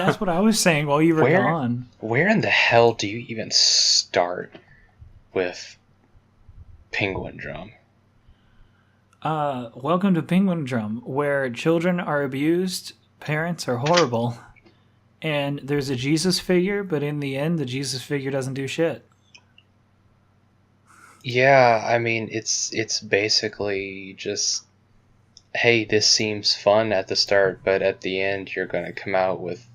That's what I was saying while you were gone. Where in the hell do you even start with Penguindrum? Welcome to Penguindrum, where children are abused, parents are horrible, and there's a Jesus figure, but in the end, the Jesus figure doesn't do shit. Yeah, I mean, it's basically just, hey, this seems fun at the start, but at the end, you're going to come out with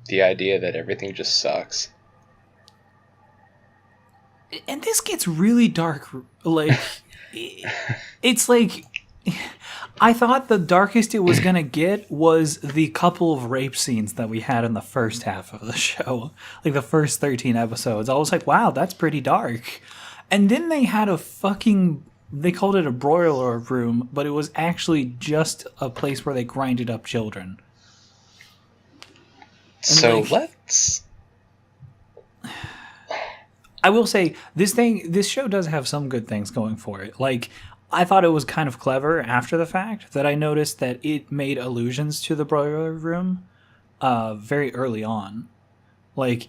the idea that everything just sucks. And this gets really dark. Like, it's like, I thought the darkest it was going to get was the couple of rape scenes that we had in the first half of the show. Like, the first 13 episodes. I was like, wow, that's pretty dark. And then they had they called it a broiler room, but it was actually just a place where they grinded up children. And so let's... I will say, this show does have some good things going for it. Like, I thought it was kind of clever after the fact that I noticed that it made allusions to the broiler room very early on. Like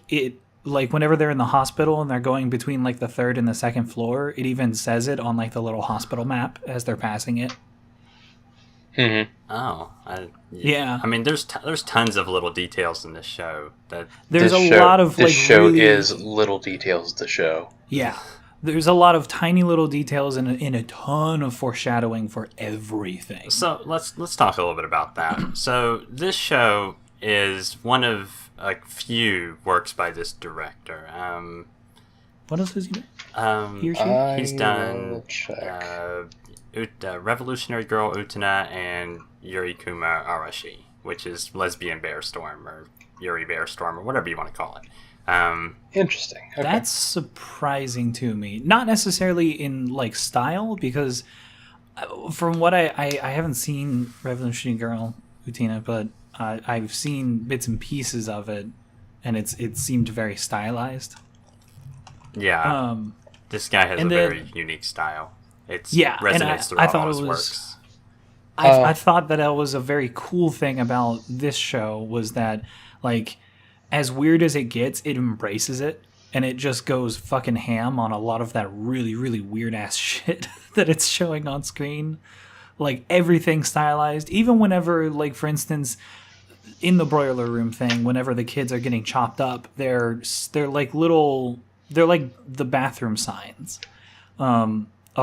whenever they're in the hospital and they're going between like the third and the second floor, it even says it on like the little hospital map as they're passing it. Mm-hmm. Oh, yeah. I mean, there's tons of little details in this show. There's a lot of this like show really, is little details. The show. Yeah, there's a lot of tiny little details and a ton of foreshadowing for everything. So let's talk a little bit about that. So this show is one of a few works by this director. What else has he done? He or she? He's done Revolutionary Girl Utena and Yuri Kuma Arashi, which is Lesbian Bearstorm or Yuri Bearstorm or whatever you want to call it. Interesting. Okay. That's surprising to me. Not necessarily in like style, because from what I haven't seen Revolutionary Girl Utena, but I've seen bits and pieces of it, and it seemed very stylized. Yeah, this guy has a very unique style. Resonates throughout all his works. I thought that was a very cool thing about this show was that, like, as weird as it gets, it embraces it, and it just goes fucking ham on a lot of that really, really weird-ass shit that it's showing on screen. Like, everything stylized. Even whenever, like, for instance, in the broiler room thing, whenever the kids are getting chopped up, they're like the bathroom signs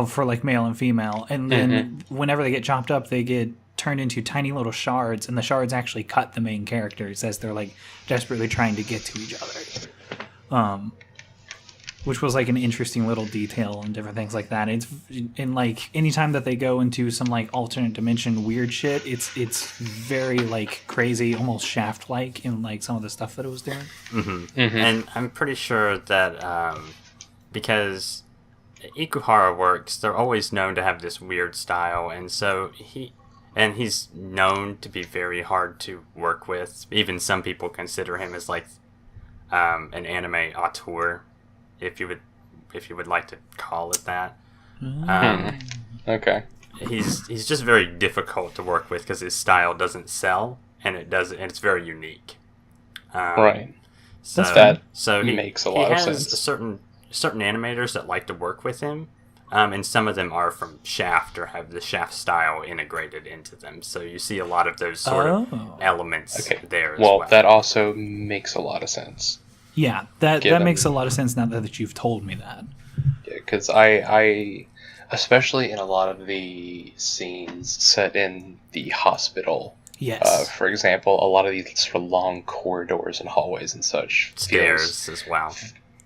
for like male and female, and then whenever they get chopped up, they get turned into tiny little shards, and the shards actually cut the main characters as they're like desperately trying to get to each other, which was like an interesting little detail and different things like that. It's in like anytime that they go into some like alternate dimension weird shit, it's very like crazy, almost Shaft like in like some of the stuff that it was doing. And I'm pretty sure that because Ikuhara works, they're always known to have this weird style, and so he's known to be very hard to work with. Even some people consider him as like an anime auteur, if you would like to call it that. Okay. He's just very difficult to work with because his style doesn't sell, and it's very unique. Right. So he makes a lot of sense. Certain animators that like to work with him, and some of them are from Shaft or have the Shaft style integrated into them. So you see a lot of those sort of elements there as well. Well, that also makes a lot of sense. Yeah, that makes a lot of sense now that you've told me that. Yeah, because I, especially in a lot of the scenes set in the hospital, yes. For example, a lot of these sort of long corridors and hallways and such. Stairs as well.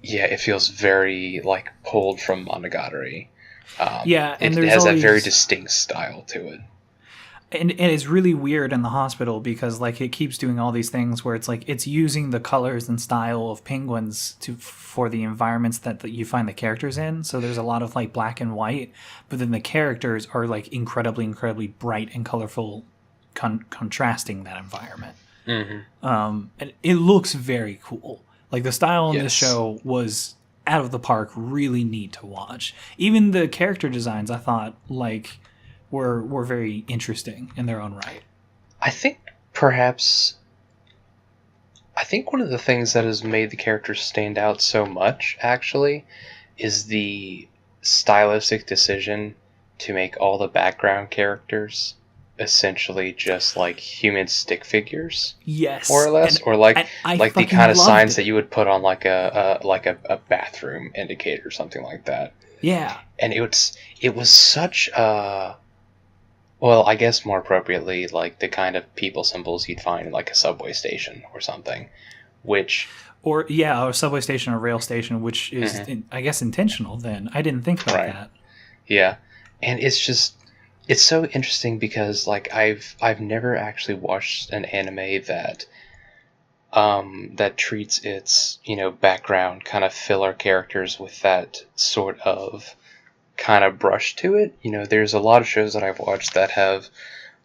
Yeah, it feels very like pulled from Monogatari. Yeah, and it has that very distinct style to it. And it's really weird in the hospital because like it keeps doing all these things where it's like it's using the colors and style of penguins for the environments that you find the characters in. So there's a lot of like black and white, but then the characters are like incredibly bright and colorful, contrasting that environment. And it looks very cool. Like the style in this show was out of the park, really neat to watch. Even the character designs I thought like were very interesting in their own right. I think perhaps think one of the things that has made the characters stand out so much, actually, is the stylistic decision to make all the background characters essentially just like human stick figures, Yes, more or less, or like I like the fucking kind of loved signs it. that you would put on like a bathroom indicator or something like that. Yeah, And it was such a, well, I guess more appropriately, like the kind of people symbols you'd find in like a subway station or something, which or a subway station or rail station, which is I guess intentional. Then I didn't think about Right. that. yeah, and it's so interesting because like I've never actually watched an anime that treats its, background kind of filler characters with that sort of kind of brush to it. There's a lot of shows that I've watched that have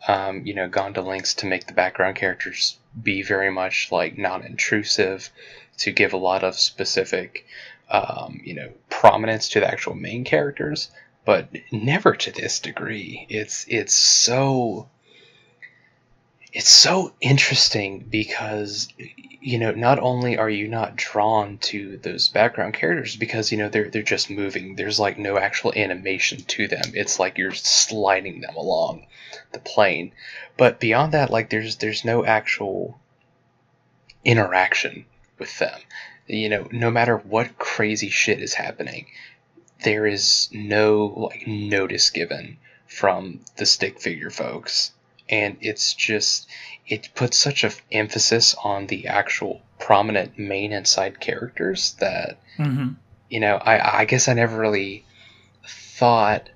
gone to lengths to make the background characters be very much like non-intrusive, to give a lot of specific prominence to the actual main characters, but never to this degree. It's so interesting because not only are you not drawn to those background characters because they're just moving, there's like no actual animation to them, it's like you're sliding them along the plane, but beyond that, like there's no actual interaction with them. No matter what crazy shit is happening, there is no like notice given from the stick figure folks, and it puts such an emphasis on the actual prominent main and side characters that I guess I never really thought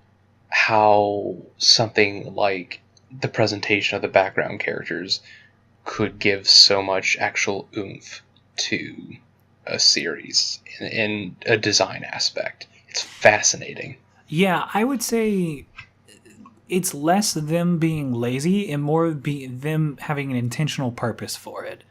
how something like the presentation of the background characters could give so much actual oomph to a series in a design aspect. It's fascinating. Yeah, I would say it's less them being lazy and more them having an intentional purpose for it.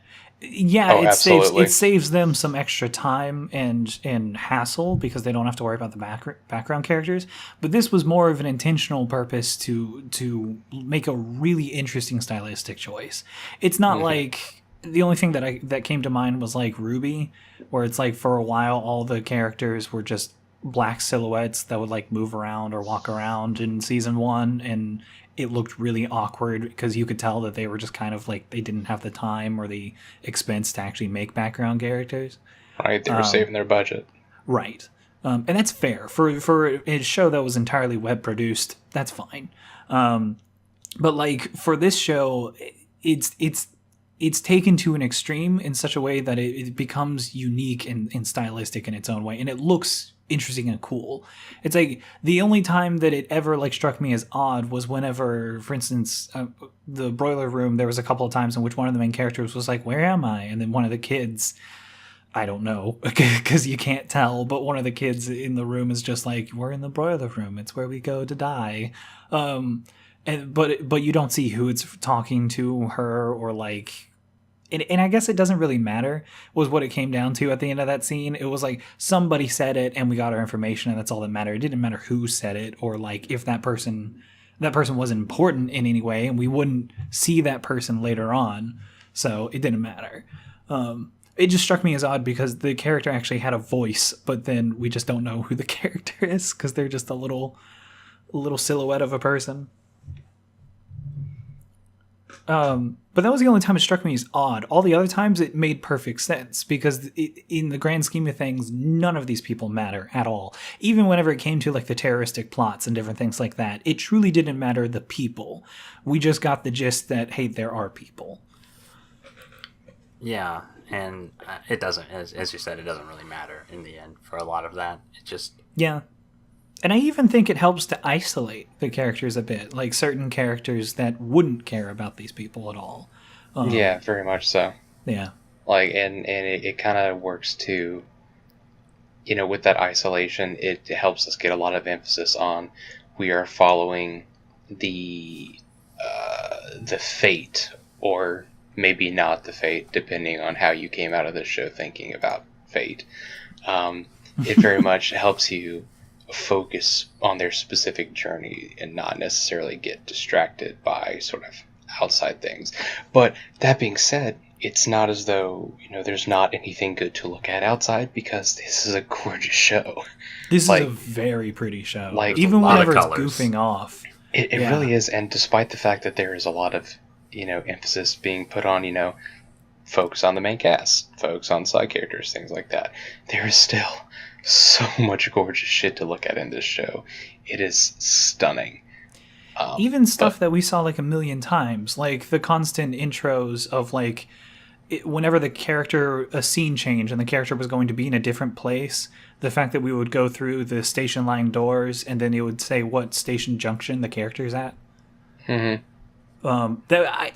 Yeah, Oh, absolutely. it saves them some extra time and hassle because they don't have to worry about the background characters. But this was more of an intentional purpose to make a really interesting stylistic choice. It's not like the only thing that came to mind was like Ruby, where it's like for a while all the characters were just black silhouettes that would like move around or walk around in season 1, and it looked really awkward because you could tell that they were just kind of like they didn't have the time or the expense to actually make background characters. Right, they were saving their budget. Right. And that's fair for a show that was entirely web produced. That's fine. But like for this show, it's taken to an extreme in such a way that it becomes unique and stylistic in its own way, and it looks interesting and cool. It's like the only time that it ever like struck me as odd was whenever, for instance, the broiler room, there was a couple of times in which one of the main characters was like, "Where am I?" And then one of the kids, I don't know, because you can't tell, but one of the kids in the room is just like, "We're in the broiler room. It's where we go to die." But you don't see who it's talking to, her or like. And I guess it doesn't really matter, was what it came down to at the end of that scene. It was like somebody said it and we got our information, and that's all that mattered. It didn't matter who said it or like if that person was important in any way, and we wouldn't see that person later on. So it didn't matter. It just struck me as odd because the character actually had a voice, but then we just don't know who the character is because they're just a little silhouette of a person. But that was the only time it struck me as odd. All the other times it made perfect sense because in the grand scheme of things, none of these people matter at all. Even whenever it came to like the terroristic plots and different things like that, it truly didn't matter the people. We just got the gist that, hey, there are people. Yeah, and it doesn't, as you said, it doesn't really matter in the end for a lot of that. It just... Yeah. And I even think it helps to isolate the characters a bit, like certain characters that wouldn't care about these people at all. Yeah, very much so. Yeah. Like, and it kind of works to, with that isolation, it helps us get a lot of emphasis on we are following the fate, or maybe not the fate, depending on how you came out of the show thinking about fate. It very much helps you focus on their specific journey and not necessarily get distracted by sort of outside things. But that being said, it's not as though, there's not anything good to look at outside, because this is a gorgeous show. This Like- is a very pretty show. like, Even a lot of whenever it's colors. goofing off. It Yeah. really is, and despite the fact that there is a lot of, emphasis being put on, focus on the main cast, focus on side characters, things like that, there is still so much gorgeous shit to look at in this show. It is stunning. Even stuff that we saw like a million times, like the constant intros of like whenever a scene changed and the character was going to be in a different place, the fact that we would go through the station line doors and then it would say what station junction the character's at. That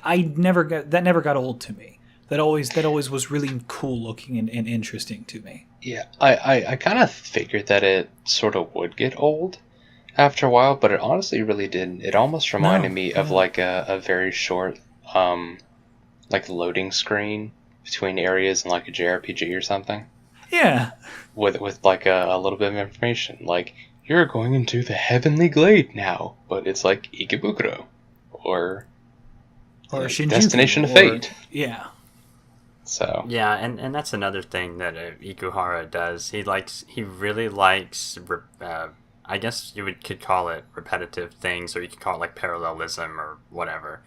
I never got old to me. That always was really cool looking and interesting to me. Yeah, I kind of figured that it sort of would get old after a while, but it honestly really didn't. It almost reminded me of like a very short, like loading screen between areas in like a JRPG or something. Yeah. With like a little bit of information, like you're going into the Heavenly Glade now, but it's like Ikebukuro or like Shinjuku, Destination of Fate. Yeah. So Yeah, and that's another thing that Ikuhara does. He really likes, I guess could call it repetitive things, or you could call it like parallelism or whatever.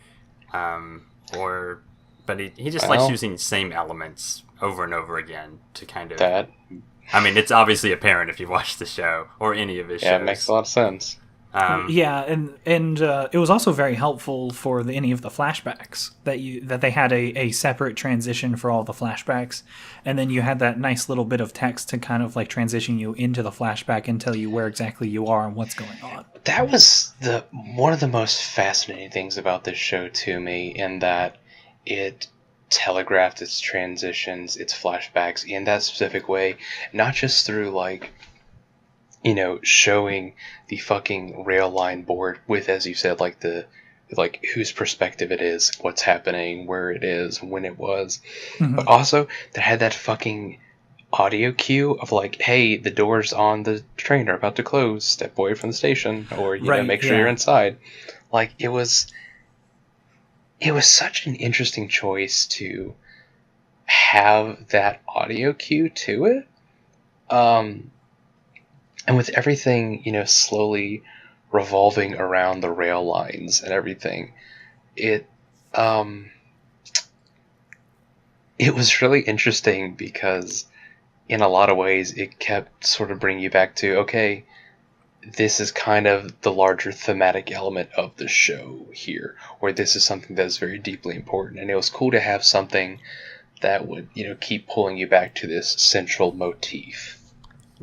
But he just likes using the same elements over and over again to kind of. that I mean, it's obviously apparent if you watch the show or any of his shows. it makes a lot of sense. Yeah, and it was also very helpful for any of the flashbacks that they had a separate transition for all the flashbacks, and then you had that nice little bit of text to kind of like transition you into the flashback and tell you where exactly you are and what's going on. That was one of the most fascinating things about this show to me, in that it telegraphed its transitions, its flashbacks in that specific way, not just through like, showing the fucking rail line board with, as you said, like whose perspective it is, what's happening, where it is, when it was, but also that had that fucking audio cue of like, hey, the doors on the train are about to close, step away from the station, or make sure you're inside. Like, it was such an interesting choice to have that audio cue to it. And with everything, slowly revolving around the rail lines and everything, it was really interesting, because in a lot of ways it kept sort of bringing you back to, okay, this is kind of the larger thematic element of the show here, or this is something that's very deeply important. And it was cool to have something that would, keep pulling you back to this central motif.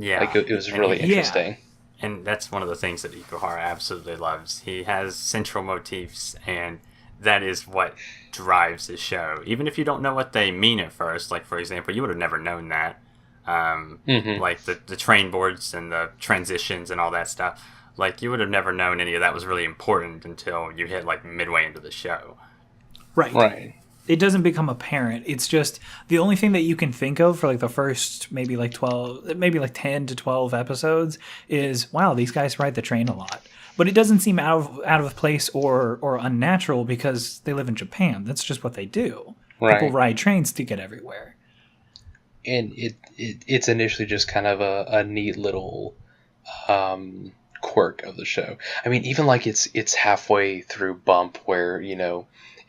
Yeah. Like, it was really interesting. And that's one of the things that Ikuhara absolutely loves. He has central motifs, and that is what drives his show. Even if you don't know what they mean at first, like, for example, you would have never known that. Like the train boards and the transitions and all that stuff. Like, you would have never known any of that was really important until you hit, like, midway into the show. Right. It doesn't become apparent. It's just the only thing that you can think of for like the first maybe like 10 to 12 episodes is, wow, these guys ride the train a lot. But it doesn't seem out of place or unnatural, because they live in Japan. That's just what they do. Right. People ride trains to get everywhere. And it's initially just kind of a neat little quirk of the show. I mean, even like it's halfway through Bump where,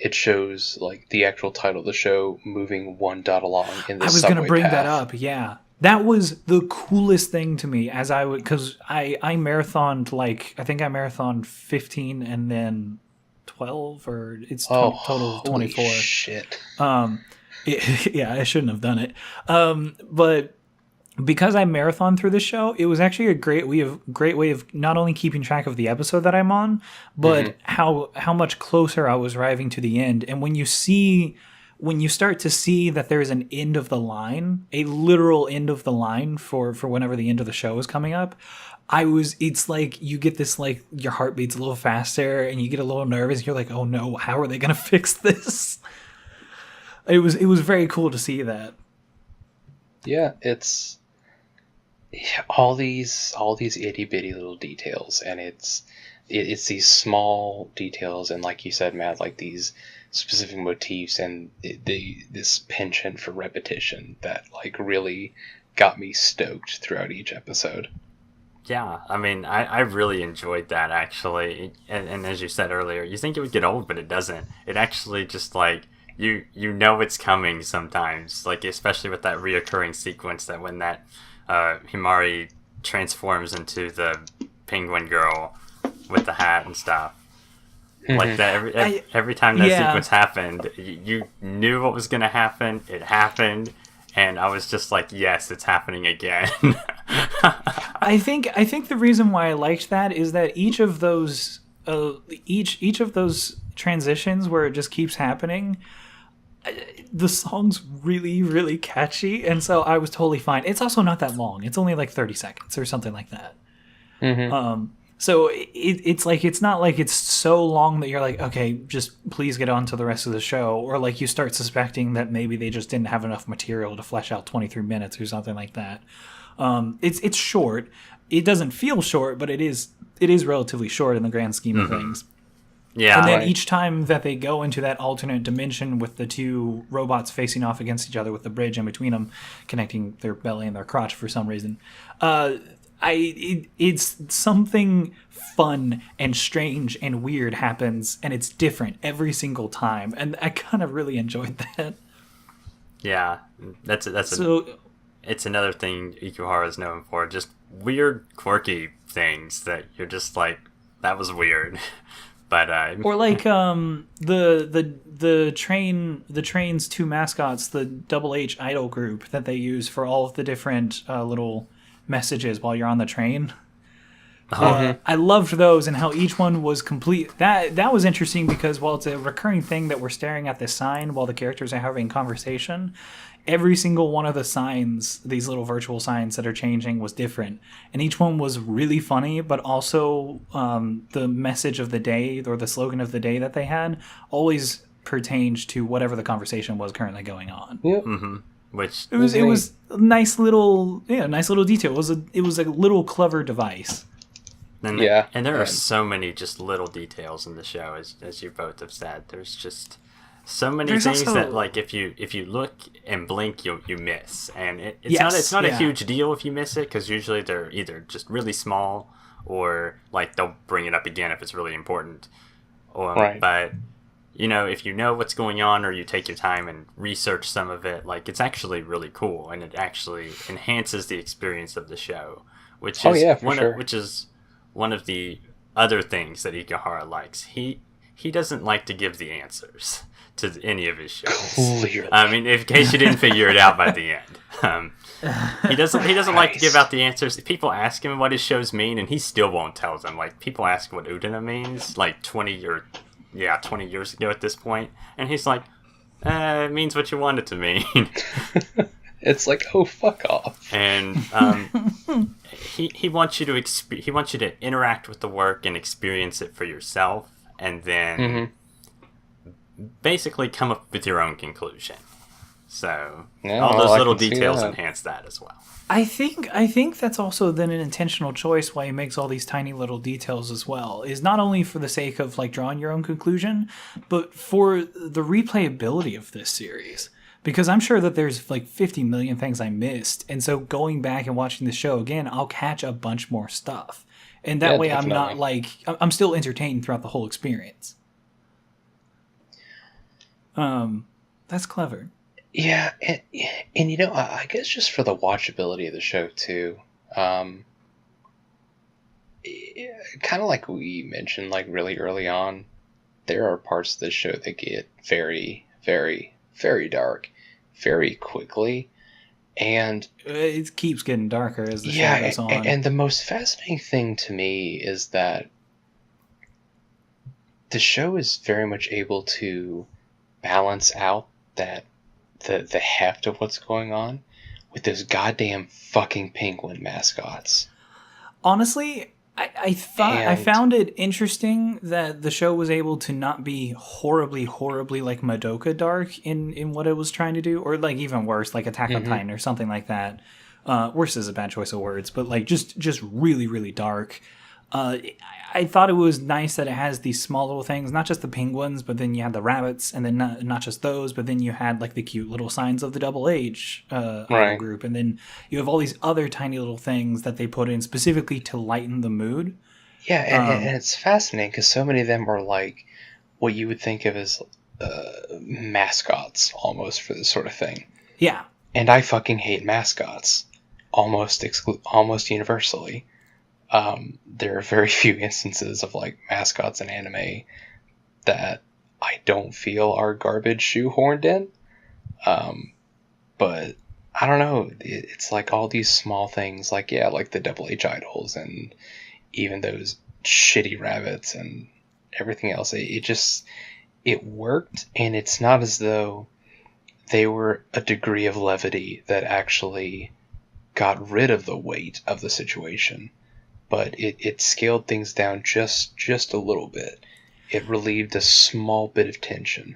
it shows like the actual title of the show moving one dot along in the subway I was going to bring path. that up. Yeah. That was the coolest thing to me, as I would, because I marathoned, like, I think I marathoned 15 and then 12, or it's total 24. Holy shit. Yeah, I shouldn't have done it. But because I marathoned through the show, it was actually a great way of not only keeping track of the episode that I'm on, but how much closer I was arriving to the end. And when you start to see that there's an end of the line, a literal end of the line for whenever the end of the show is coming up, it's like you get this, like, your heart beats a little faster and you get a little nervous. You're like, oh no, how are they going to fix this? It was very cool to see that. Yeah, it's all these itty bitty little details, and it's these small details, and like you said, Matt, like these specific motifs and this penchant for repetition that like really got me stoked throughout each episode. Yeah, I mean, I really enjoyed that, actually. And as you said earlier, you think it would get old, but it doesn't. It actually just, like, you know it's coming sometimes. Like, especially with that reoccurring sequence that when that Himari transforms into the penguin girl with the hat and stuff. Like, that every time that sequence happened, you knew what was going to happen. It happened. And I was just like, yes, it's happening again. I think the reason why I liked that is that each of those transitions where it just keeps happening, the song's really, really catchy, and so I was totally fine. It's also not that long. It's only like 30 seconds or something like that. Mm-hmm. So it's like, it's not like it's so long that you're like, okay, just please get on to the rest of the show, or like you start suspecting that maybe they just didn't have enough material to flesh out 23 minutes or something like that. It's short. It doesn't feel short, but it is relatively short in the grand scheme of things. Yeah. And then each time that they go into that alternate dimension with the two robots facing off against each other with the bridge in between them, connecting their belly and their crotch for some reason, it's something fun and strange and weird happens, and it's different every single time, and I kind of really enjoyed that. Yeah, it's another thing Ikuhara is known for, just weird, quirky things that you're just like, that was weird. But or like the train's two mascots, the Double H Idol group that they use for all of the different little messages while you're on the train. I loved those, and how each one was complete. That was interesting because while it's a recurring thing that we're staring at this sign while the characters are having conversation, every single one of the signs, these little virtual signs that are changing, was different, and each one was really funny. But also, the message of the day or the slogan of the day that they had always pertained to whatever the conversation was currently going on. Yep. Mm-hmm. Which it was a nice little detail. It was a little clever device. And there are so many just little details in the show, as you both have said. There's just so many things that, like, if you look and blink, you miss, and it's not a huge deal if you miss it, because usually they're either just really small, or like they'll bring it up again if it's really important. Right. But you know, if you know what's going on, or you take your time and research some of it, like, it's actually really cool, and it actually enhances the experience of the show, which is one of the other things that Ikuhara likes. He doesn't like to give the answers to any of his shows. Clearly. I mean, in case you didn't figure it out by the end. He doesn't like to give out the answers. People ask him what his shows mean, and he still won't tell them. Like, people ask what Udana means, like 20 years ago at this point, and he's like, it means what you want it to mean. It's like, oh, fuck off. And he wants you to interact with the work and experience it for yourself, and then basically come up with your own conclusion. So all those little details enhance that as well. I think that's also then an intentional choice why he makes all these tiny little details as well. Is not only for the sake of like drawing your own conclusion, but for the replayability of this series. Because I'm sure that there's like 50 million things I missed, and so going back and watching the show again, I'll catch a bunch more stuff. And that way definitely. I'm not like, I'm still entertained throughout the whole experience. That's clever. Yeah, and you know, I guess just for the watchability of the show too, kind of like we mentioned, like really early on, there are parts of the show that get very, very, very dark, very quickly, and it keeps getting darker as the show goes on. And the most fascinating thing to me is that the show is very much able to balance out that the heft of what's going on with those goddamn fucking penguin mascots. Honestly, I found it interesting that the show was able to not be horribly like Madoka dark in what it was trying to do, or like even worse, like Attack on Titan or something like that. Worse is a bad choice of words, but like just really, really dark. I thought it was nice that it has these small little things, not just the penguins, but then you had the rabbits, and then not just those, but then you had like the cute little signs of the double H idol group, and then you have all these other tiny little things that they put in specifically to lighten the mood. Yeah, and it's fascinating because so many of them are like what you would think of as mascots almost for this sort of thing. Yeah. And I fucking hate mascots almost universally. There are very few instances of like mascots in anime that I don't feel are garbage shoehorned in. But I don't know. It's like all these small things, like like the Double H idols and even those shitty rabbits and everything else. It worked, and it's not as though they were a degree of levity that actually got rid of the weight of the situation. But it scaled things down just a little bit. It relieved a small bit of tension,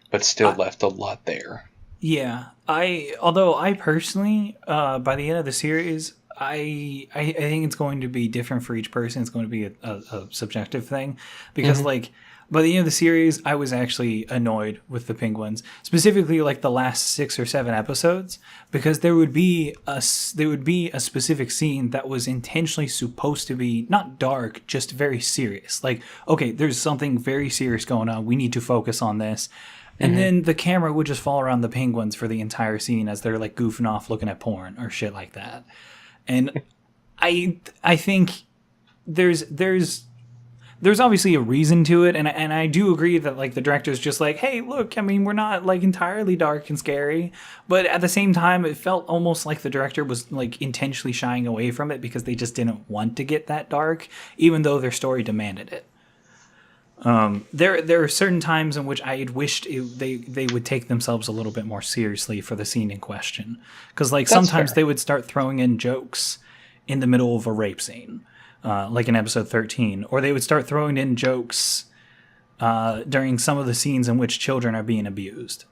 but still left a lot there. Yeah, although I personally, by the end of the series, I think it's going to be different for each person. It's going to be a subjective thing, because like by the end of the series, I was actually annoyed with the penguins, specifically like the last 6 or 7 episodes, because there would be a specific scene that was intentionally supposed to be not dark, just very serious. Like, okay, there's something very serious going on. We need to focus on this. And then the camera would just fall around the penguins for the entire scene as they're like goofing off looking at porn or shit like that. And I think there's obviously a reason to it, and I do agree that like the director's just like, hey, look, I mean, we're not like entirely dark and scary, but at the same time, it felt almost like the director was like intentionally shying away from it because they just didn't want to get that dark, even though their story demanded it. There are certain times in which I had wished they would take themselves a little bit more seriously for the scene in question, because like sometimes they would start throwing in jokes in the middle of a rape scene. Like in episode 13, or they would start throwing in jokes during some of the scenes in which children are being abused.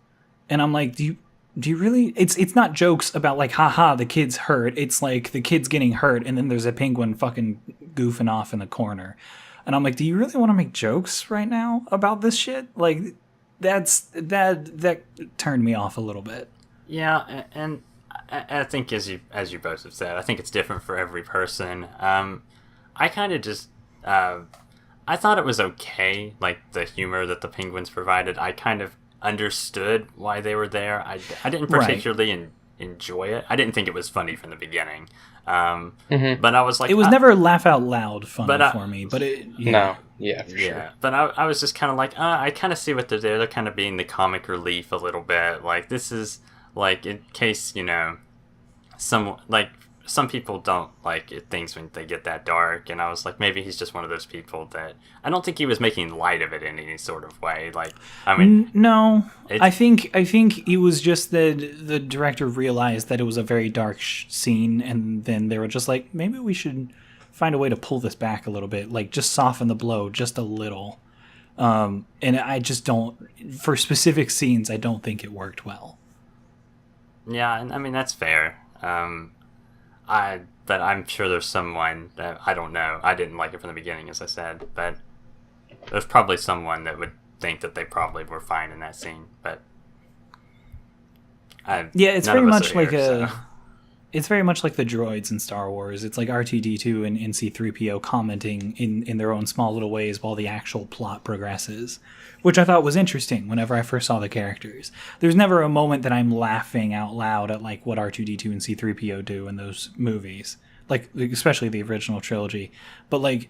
And I'm like, do you really? It's not jokes about like, haha, the kid's hurt. It's like the kid's getting hurt, and then there's a penguin fucking goofing off in the corner. And I'm like, do you really want to make jokes right now about this shit? Like, that turned me off a little bit. Yeah, and I think as you both have said, I think it's different for every person. I kind of just, I thought it was okay, like the humor that the penguins provided. I kind of understood why they were there. I didn't particularly enjoy it. I didn't think it was funny from the beginning. But I was like, it was never laugh out loud funny for me. But it, yeah. No, for sure. But I was just kind of like, I kind of see what they're there. They're kind of being the comic relief a little bit. Like this is like in case some people don't like things when they get that dark, and I was like, maybe he's just one of those people that I don't think he was making light of it in any sort of way. Like, I mean, no, I think it was just that the director realized that it was a very dark scene, and then they were just like, maybe we should find a way to pull this back a little bit, like just soften the blow just a little. And I just don't, for specific scenes, I don't think it worked well. Yeah, and I mean that's fair. But I'm sure there's someone that I don't know. I didn't like it from the beginning, as I said, but there's probably someone that would think that they probably were fine in that scene. But it's very much like it's very much like the droids in Star Wars. It's like R2-D2 and C-3PO commenting in their own small little ways while the actual plot progresses, which I thought was interesting whenever I first saw the characters. There's never a moment that I'm laughing out loud at like what R2-D2 and C-3PO do in those movies, like especially the original trilogy. But like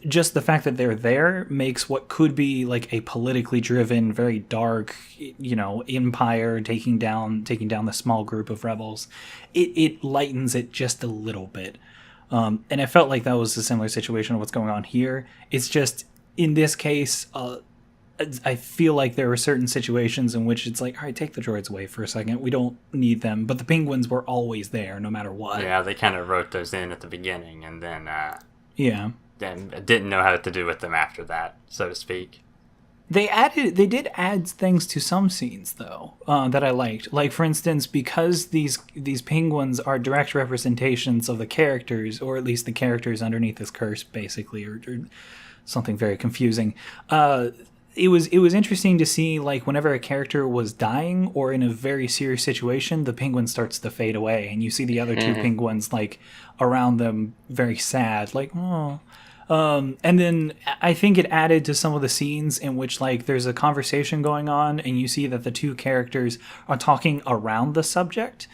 just the fact that they're there makes what could be like a politically driven, very dark, empire taking down the small group of rebels. It lightens it just a little bit. And I felt like that was a similar situation of what's going on here. It's just, in this case, I feel like there were certain situations in which it's like, all right, take the droids away for a second. We don't need them. But the penguins were always there, no matter what. Yeah, they kind of wrote those in at the beginning, and then yeah, then didn't know how to do with them after that, so to speak. They did add things to some scenes though that I liked. Like for instance, because these penguins are direct representations of the characters, or at least the characters underneath this curse, basically, or something very confusing. It was interesting to see, like, whenever a character was dying or in a very serious situation, the penguin starts to fade away, and you see the other two penguins like around them, very sad, like oh. And then I think it added to some of the scenes in which, like, there's a conversation going on and you see that the two characters are talking around the subject,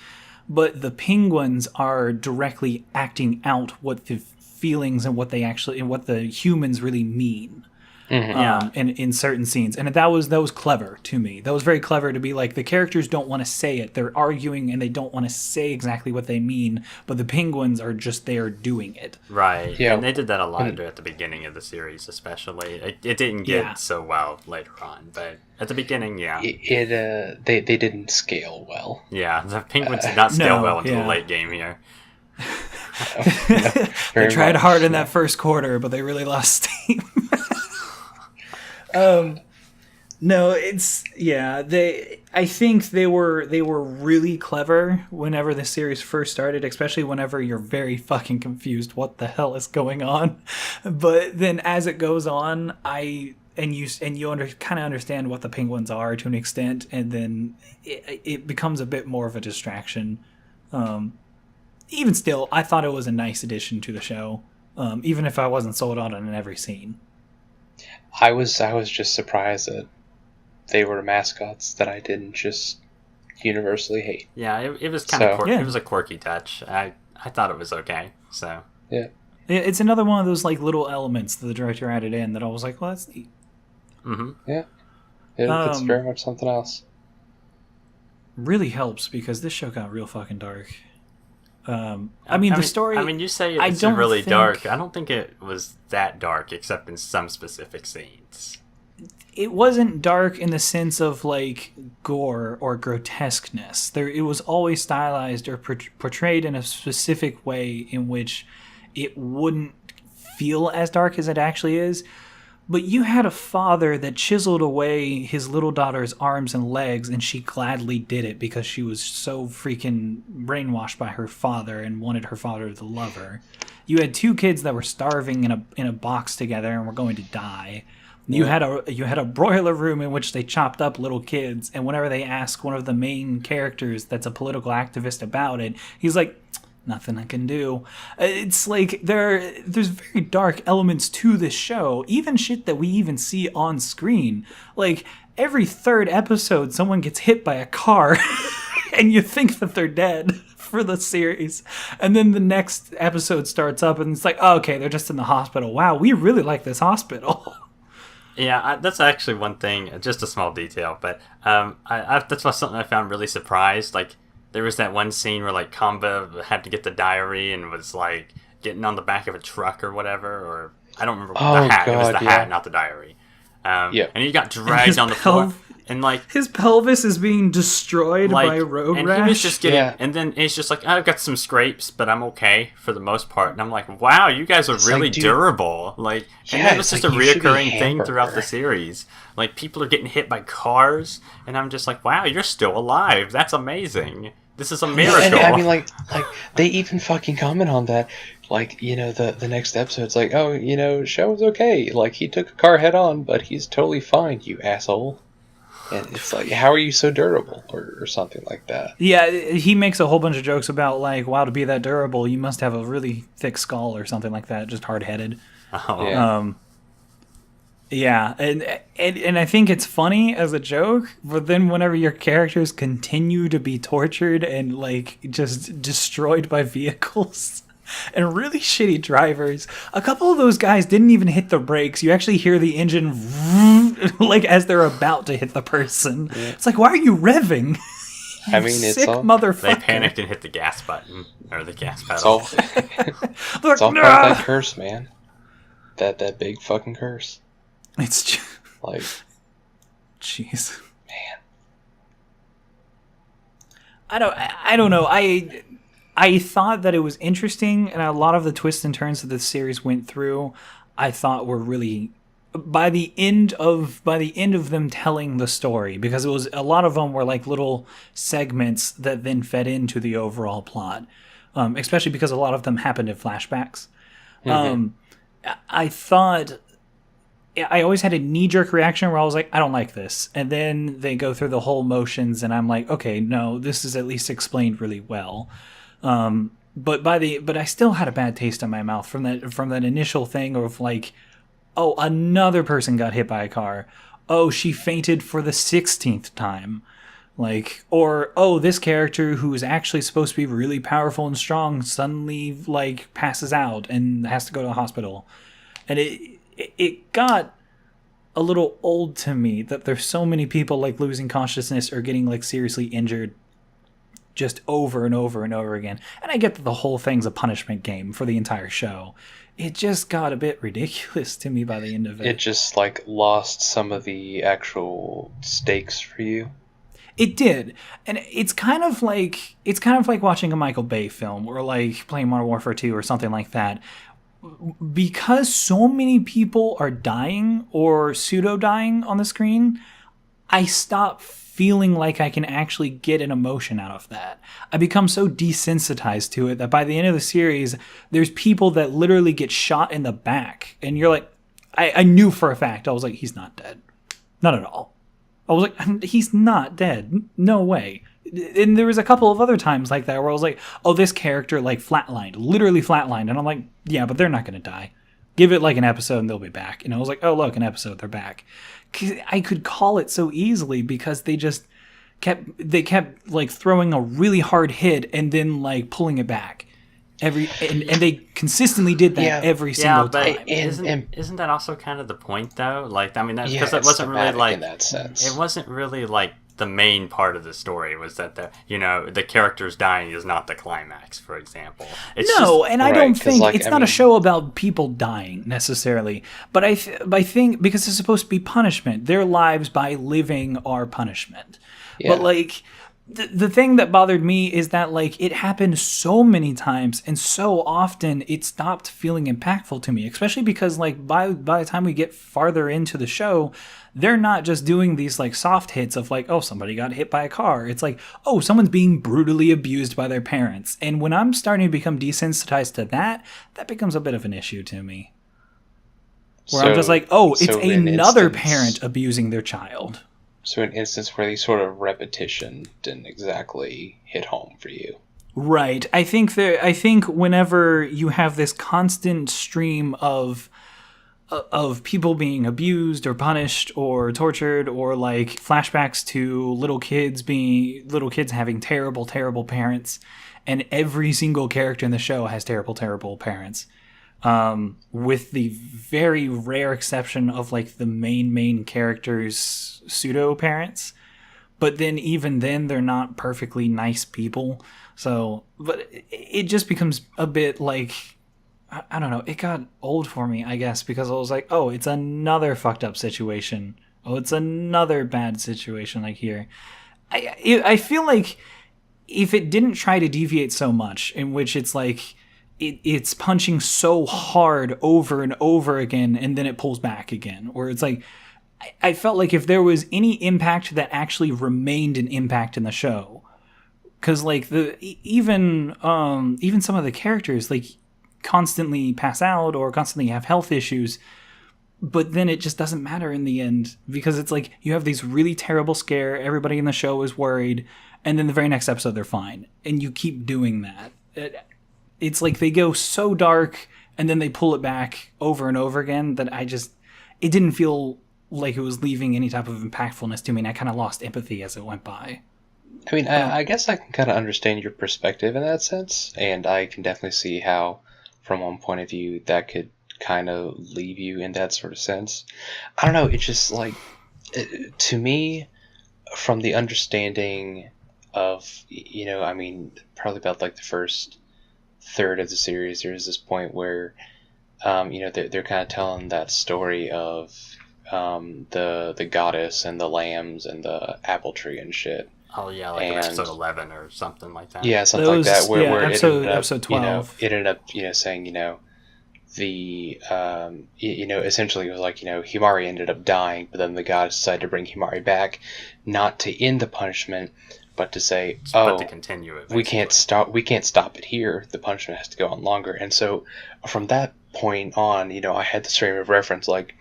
but the penguins are directly acting out what the feelings and what the humans really mean. In certain scenes, and that was clever to me. That was very clever to be like, the characters don't want to say it, they're arguing and they don't want to say exactly what they mean, but the penguins are just there doing it. Right. Yeah, and they did that a lot at the beginning of the series, especially. It didn't get so well later on, but at the beginning, they didn't scale well. Yeah, the penguins did not scale well into the late game here. They tried hard in that first quarter, but they really lost steam. No, it's I think they were really clever whenever the series first started, especially whenever you're very fucking confused what the hell is going on. But then as it goes on, you kind of understand what the penguins are to an extent, and then it becomes a bit more of a distraction. Even still, I thought it was a nice addition to the show, even if I wasn't sold on it in every scene. I was just surprised that they were mascots that I didn't just universally hate. Yeah, it was kind of quirky. It was a quirky touch. I thought it was okay. So yeah, it's another one of those like little elements that the director added in that I was like, well, that's neat. Yeah, it's very much something else. Really helps because this show got real fucking dark. The story. I mean, you say it's really dark. I don't think it was that dark, except in some specific scenes. It wasn't dark in the sense of like gore or grotesqueness. It was always stylized or portrayed in a specific way in which it wouldn't feel as dark as it actually is. But you had a father that chiseled away his little daughter's arms and legs, and she gladly did it because she was so freaking brainwashed by her father and wanted her father to love her. You had two kids that were starving in a box together and were going to die. You had a broiler room in which they chopped up little kids, and whenever they ask one of the main characters that's a political activist about it, he's like, nothing I can do. It's like there's very dark elements to this show, even shit that we even see on screen. Like every third episode someone gets hit by a car and you think that they're dead for the series, and then the next episode starts up and it's like, oh, okay, they're just in the hospital. Wow, we really like this hospital. Yeah, that's actually one thing, just a small detail, but that's something I found really surprised. Like, there was that one scene where, like, Kamba had to get the diary and was, like, getting on the back of a truck or whatever, or I don't remember. The hat. God, it was the hat, not the diary. And he got dragged on the floor. And, like, his pelvis is being destroyed by road and rash. He was just getting, and then it's just like, I've got some scrapes, but I'm okay for the most part. And I'm like, wow, you guys are really durable. Like, and that was just like a reoccurring thing throughout the series. Like, people are getting hit by cars, and I'm just like, wow, you're still alive. That's amazing. This is a miracle. And I mean, like they even fucking comment on that. Like, you know, the next episode's like, oh, you know, Show's okay. Like, he took a car head on, but he's totally fine, you asshole. And it's like, how are you so durable? Or something like that. Yeah, he makes a whole bunch of jokes about, like, wow, to be that durable, you must have a really thick skull or something like that, just hard-headed. Oh. Yeah, and I think it's funny as a joke, but then whenever your characters continue to be tortured and, like, just destroyed by vehicles and really shitty drivers, a couple of those guys didn't even hit the brakes. You actually hear the engine like as they're about to hit the person. Yeah. It's like, why are you revving? I mean, sick motherfucker. They panicked and hit the gas button or the gas pedal. It's all part of that curse, man. That big fucking curse. It's just like, jeez, man. I don't know. I thought that it was interesting, and a lot of the twists and turns that the series went through, I thought were really by the end of them telling the story, because it was a lot of them were like little segments that then fed into the overall plot, especially because a lot of them happened in flashbacks. I thought I always had a knee-jerk reaction where I was like, I don't like this, and then they go through the whole motions, and I'm like, okay, no, this is at least explained really well. But I still had a bad taste in my mouth from that initial thing of like, oh, another person got hit by a car. Oh, she fainted for the 16th time. Like, or, oh, this character who is actually supposed to be really powerful and strong suddenly, like, passes out and has to go to the hospital. And it got a little old to me that there's so many people, like, losing consciousness or getting, like, seriously injured just over and over and over again. And I get that the whole thing's a punishment game for the entire show. It just got a bit ridiculous to me by the end of it. It just, like, lost some of the actual stakes for you. It did. And it's kind of like watching a Michael Bay film or like playing Modern Warfare 2 or something like that. Because so many people are dying or pseudo-dying on the screen, I stop feeling like I can actually get an emotion out of that. I become so desensitized to it that by the end of the series, there's people that literally get shot in the back. And you're like, I knew for a fact, I was like, he's not dead. Not at all. I was like, he's not dead. No way. And there was a couple of other times like that where I was like, oh, this character like flatlined, literally flatlined. And I'm like, yeah, but they're not going to die. Give it like an episode and they'll be back. And I was like, oh, look, an episode, they're back. I could call it so easily because they just kept like throwing a really hard hit and then like pulling it back. And they consistently did that every single time. Isn't that also kind of the point though? Like, I mean, because that wasn't really like, in that sense. It wasn't really like the main part of the story was that the characters dying is not the climax, for example. I don't think it's not a show about people dying necessarily, but I think because it's supposed to be punishment, their lives by living are punishment. Yeah. But like the thing that bothered me is that like it happened so many times and so often it stopped feeling impactful to me, especially because like by the time we get farther into the show, they're not just doing these like soft hits of like, oh, somebody got hit by a car. It's like, oh, someone's being brutally abused by their parents. And when I'm starting to become desensitized to that becomes a bit of an issue to me. Where I'm just like, oh, it's another parent abusing their child. So an instance where the sort of repetition didn't exactly hit home for you. Right. I think whenever you have this constant stream of people being abused or punished or tortured or like flashbacks to little kids having terrible, terrible parents, and every single character in the show has terrible, terrible parents. With the very rare exception of like the main character's pseudo parents, but then even then they're not perfectly nice people. So, but it just becomes a bit like, I don't know, it got old for me, I guess, because I was like, oh, it's another fucked up situation. Oh, it's another bad situation like here. I feel like if it didn't try to deviate so much, in which it's like it's punching so hard over and over again and then it pulls back again, or it's like I felt like if there was any impact that actually remained an impact in the show, because like even some of the characters like constantly pass out or constantly have health issues, but then it just doesn't matter in the end because it's like you have these really terrible scare, everybody in the show is worried, and then the very next episode they're fine, and you keep doing that. It's like they go so dark and then they pull it back over and over again that it didn't feel like it was leaving any type of impactfulness to me, and I kind of lost empathy as it went by. I mean, I guess I can kind of understand your perspective in that sense, and I can definitely see how, from one point of view, that could kind of leave you in that sort of sense. I don't know, it's just like, to me, from the understanding of, I mean, probably about like the first third of the series, there's this point where, they're kind of telling that story of the goddess and the lambs and the apple tree and shit. Oh yeah, like episode 11 or something like that. Yeah, something like that. Where episode 12. It ended up, saying, essentially it was like, Himari ended up dying, but then the gods decided to bring Himari back, not to end the punishment, but to say, but to continue it. We can't stop it here. The punishment has to go on longer. And so from that point on, I had this frame of reference like,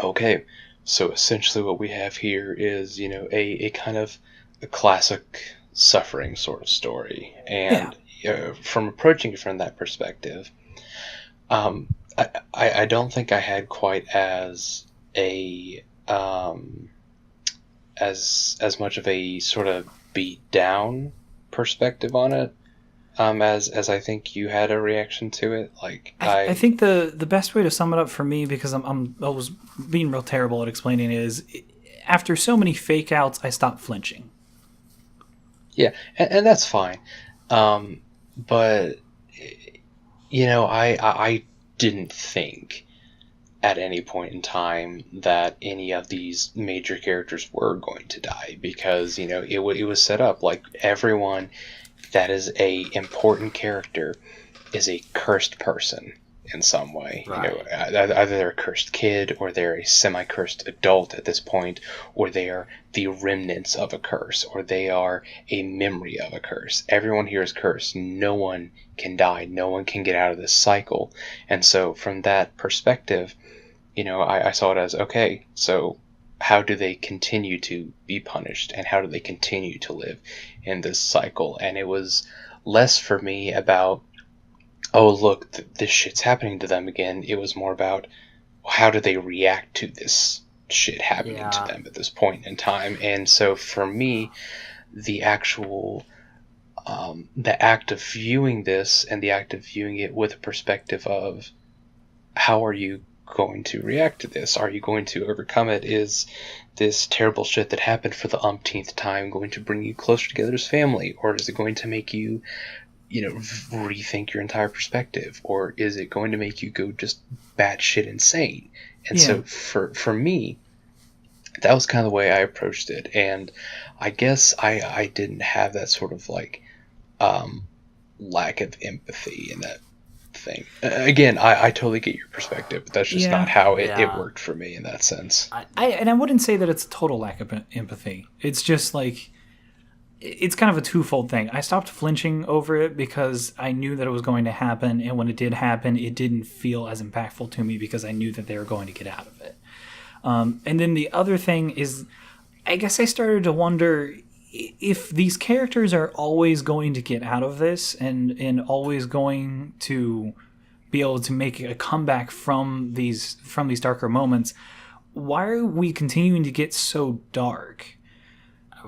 okay, so essentially what we have here is, a kind of a classic suffering sort of story. And from approaching it from that perspective, I don't think I had quite as much of a sort of beat down perspective on it, as I think you had a reaction to it. Like I think the best way to sum it up for me, because I was being real terrible at explaining it, is after so many fake outs, I stopped flinching. Yeah, and that's fine. But I didn't think at any point in time that any of these major characters were going to die, because it was set up like everyone that is a important character is a cursed person in some way. Right. Either they're a cursed kid, or they're a semi-cursed adult at this point, or they are the remnants of a curse, or they are a memory of a curse. Everyone here is cursed. No one can die. No one can get out of this cycle. And so from that perspective, I saw it as, okay, so how do they continue to be punished, and how do they continue to live in this cycle? And it was less for me about, oh, look, this shit's happening to them again. It was more about, how do they react to this shit happening to them at this point in time? And so for me, the actual, the act of viewing this, and the act of viewing it with a perspective of, how are you going to react to this? Are you going to overcome it? Is this terrible shit that happened for the umpteenth time going to bring you closer together as family? Or is it going to make you, rethink your entire perspective? Or is it going to make you go just batshit insane? And so for me, that was kind of the way I approached it. And I guess I didn't have that sort of like lack of empathy in that thing. Again, I totally get your perspective, but that's just not how it worked for me in that sense. I wouldn't say that it's a total lack of empathy. It's just like, it's kind of a twofold thing. I stopped flinching over it because I knew that it was going to happen, and when it did happen, it didn't feel as impactful to me because I knew that they were going to get out of it. And then the other thing is, I guess I started to wonder if these characters are always going to get out of this and always going to be able to make a comeback from these darker moments. Why are we continuing to get so dark?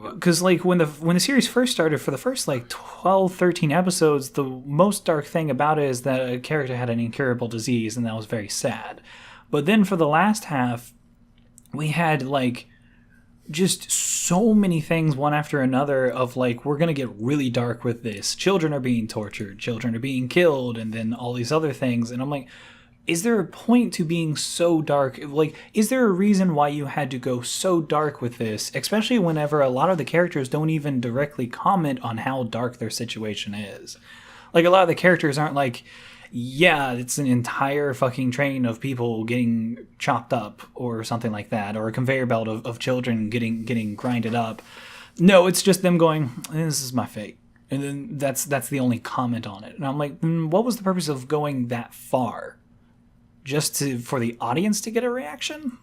Because like when the series first started, for the first like 12, 13 episodes, the most dark thing about it is that a character had an incurable disease, and that was very sad. But then for the last half, we had like just so many things one after another of like, we're going to get really dark with this. Children are being tortured, children are being killed, and then all these other things. And I'm like, is there a point to being so dark? Like, is there a reason why you had to go so dark with this? Especially whenever a lot of the characters don't even directly comment on how dark their situation is. Like, a lot of the characters aren't like, yeah, it's an entire fucking train of people getting chopped up or something like that, or a conveyor belt of children getting grinded up. No, it's just them going, this is my fate. And then that's the only comment on it. And I'm like, what was the purpose of going that far? Just for the audience to get a reaction?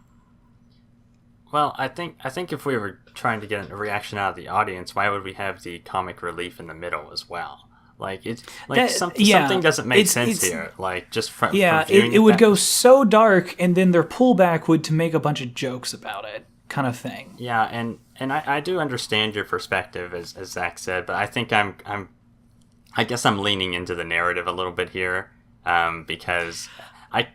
Well, I think if we were trying to get a reaction out of the audience, why would we have the comic relief in the middle as well? Like, it's like something doesn't make sense here. Like, just from it would go so dark, and then their pullback would to make a bunch of jokes about it, kind of thing. Yeah, and I do understand your perspective, as Zach said, but I think I guess I'm leaning into the narrative a little bit here, because I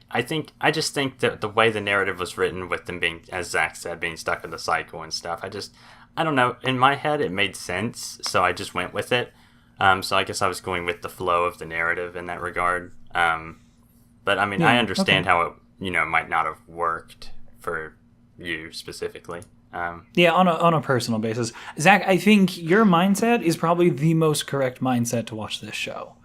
just think that the way the narrative was written, with them being, as Zach said, being stuck in the cycle and stuff, I don't know, in my head it made sense, so I just went with it. So I guess I was going with the flow of the narrative in that regard. But I mean, I understand how it, might not have worked for you specifically. Yeah, on a personal basis. Zach, I think your mindset is probably the most correct mindset to watch this show.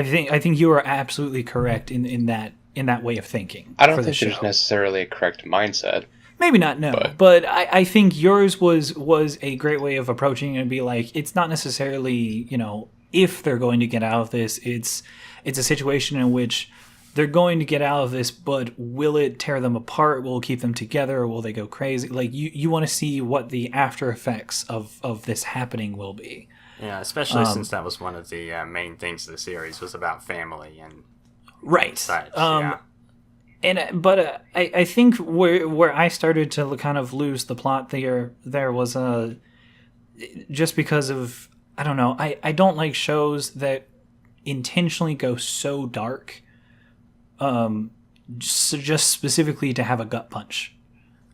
I think you are absolutely correct in that way of thinking. I don't for the think there's show. necessarily a correct mindset. Maybe not, no. But I think yours was a great way of approaching it and be like, it's not necessarily, you know, if they're going to get out of this, it's a situation in which they're going to get out of this, but will it tear them apart? Will it keep them together? Or will they go crazy? Like, you want to see what the after effects of this happening will be. Yeah, especially since that was one of the main things of the series, was about family and right. such. But I think where I started to kind of lose the plot there was just because of, I don't know, I don't like shows that intentionally go so dark, just specifically to have a gut punch,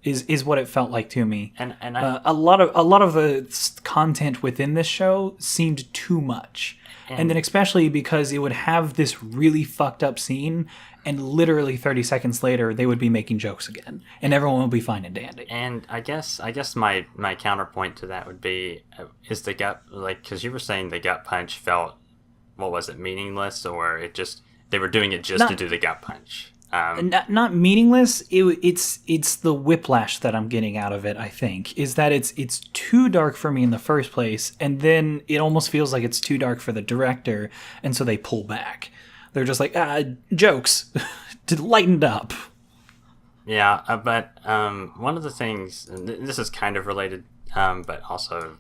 is what it felt like to me. And a lot of the content within this show seemed too much. And then especially because it would have this really fucked up scene, and literally 30 seconds later they would be making jokes again, and everyone would be fine and dandy. And I guess my counterpoint to that would be, is the gut, like, because you were saying the gut punch felt, what was it, meaningless, or it just, they were doing it just to do the gut punch? Not meaningless. It's the whiplash that I'm getting out of it. I think is that it's too dark for me in the first place, and then it almost feels like it's too dark for the director, and so they pull back. They're just like, jokes, to lighten up. Yeah, but one of the things, and this is kind of related, but also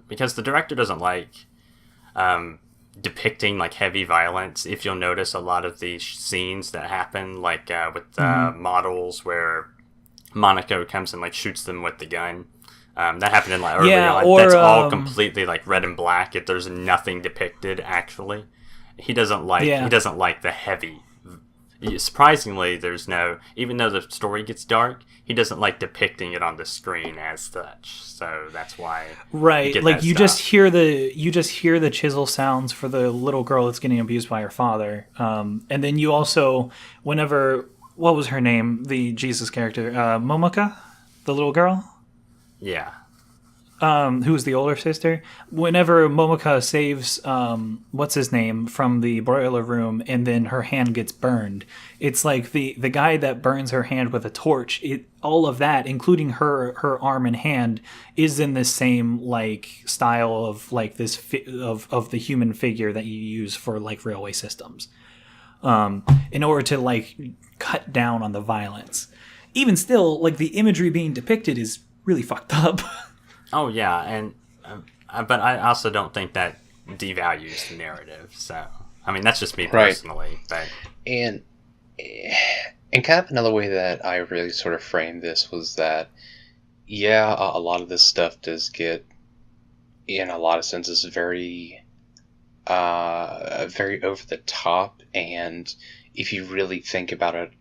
because the director doesn't like depicting like heavy violence. If you'll notice, a lot of these scenes that happen, like with the models, where Monaco comes and like shoots them with the gun. That happened in like early on. Or, that's all completely like red and black. If there's nothing depicted, actually, he doesn't like the heavy. Surprisingly, there's no, even though the story gets dark, he doesn't like depicting it on the screen as such. So that's why, right? Like you just hear the chisel sounds for the little girl that's getting abused by her father, and then you also, whenever, what was her name, the Jesus character, Momoka, the little girl, yeah, who was the older sister. Whenever Momoka saves what's his name from the broiler room, and then her hand gets burned, it's like the guy that burns her hand with a torch. All of that, including her arm and hand, is in this same like style of like this of the human figure that you use for like railway systems, in order to like cut down on the violence. Even still, like the imagery being depicted is really fucked up. Oh yeah, and but I also don't think that devalues the narrative. So I mean, that's just me personally. But and kind of another way that I really sort of framed this was that, yeah, a lot of this stuff does get, in a lot of senses, very over the top, and if you really think about it,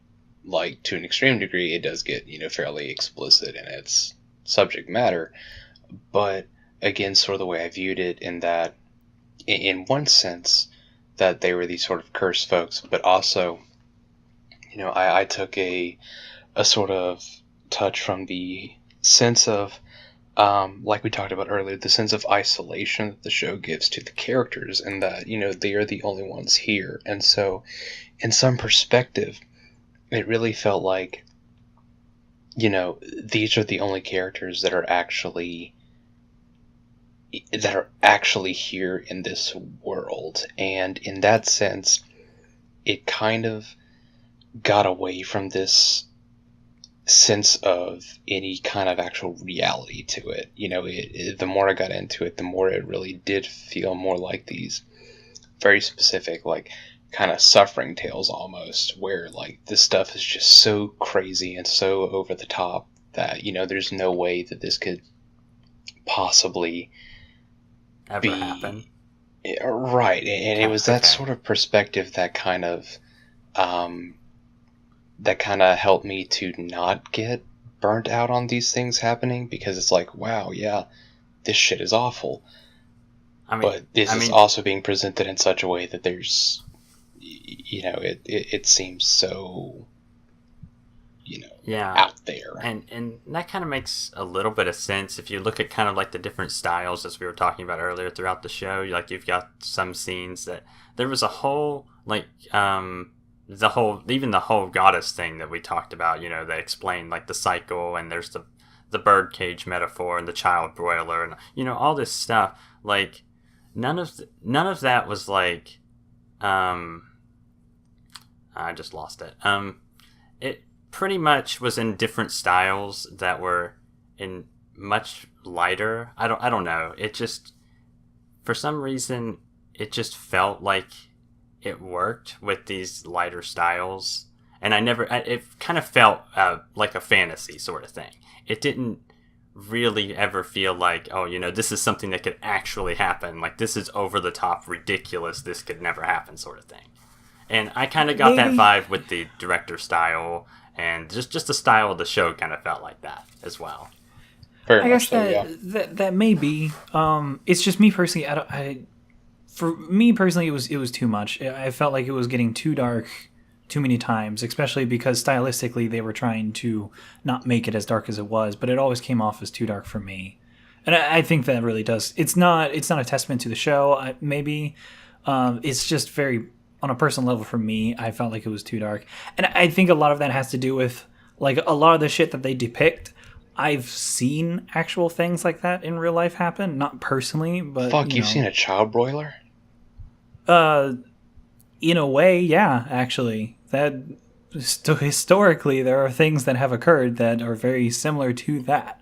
like to an extreme degree, it does get, fairly explicit in its subject matter. But again, sort of the way I viewed it, in that, in one sense, that they were these sort of cursed folks, but also, I took a sort of touch from the sense of, like we talked about earlier, the sense of isolation that the show gives to the characters, and that, they are the only ones here. And so, in some perspective, it really felt like, these are the only characters that are actually here in this world. And in that sense, it kind of got away from this sense of any kind of actual reality to it. The more I got into it, the more it really did feel more like these very specific, like, kind of suffering tales almost, where like this stuff is just so crazy and so over the top that there's no way that this could possibly ever happen. Right. And it was that sort of perspective that kind of helped me to not get burnt out on these things happening, because it's like, wow, yeah, this shit is awful. But this is also being presented in such a way that there's, it seems so out there. And that kind of makes a little bit of sense if you look at kind of like the different styles as we were talking about earlier throughout the show. Like you've got some scenes that there was a whole like the whole goddess thing that we talked about. They explained like the cycle, and there's the bird cage metaphor and the child broiler, and all this stuff. Like none of that was like I just lost it. It pretty much was in different styles that were in much lighter. I don't know. It just, for some reason, it just felt like it worked with these lighter styles. And it kind of felt like a fantasy sort of thing. It didn't really ever feel like, this is something that could actually happen. Like, this is over the top, ridiculous, this could never happen sort of thing. And I kind of got that vibe with the director style, and just the style of the show kind of felt like that as well. I guess that may be. It's just me personally. For me personally, it was too much. I felt like it was getting too dark too many times, especially because stylistically they were trying to not make it as dark as it was, but it always came off as too dark for me. And I think that really does. It's not a testament to the show. Maybe it's just very. On a personal level for me, I felt like it was too dark. And I think a lot of that has to do with, like, a lot of the shit that they depict. I've seen actual things like that in real life happen. Not personally, but... Fuck, you've seen a child broiler? In a way, yeah, actually. That historically, there are things that have occurred that are very similar to that.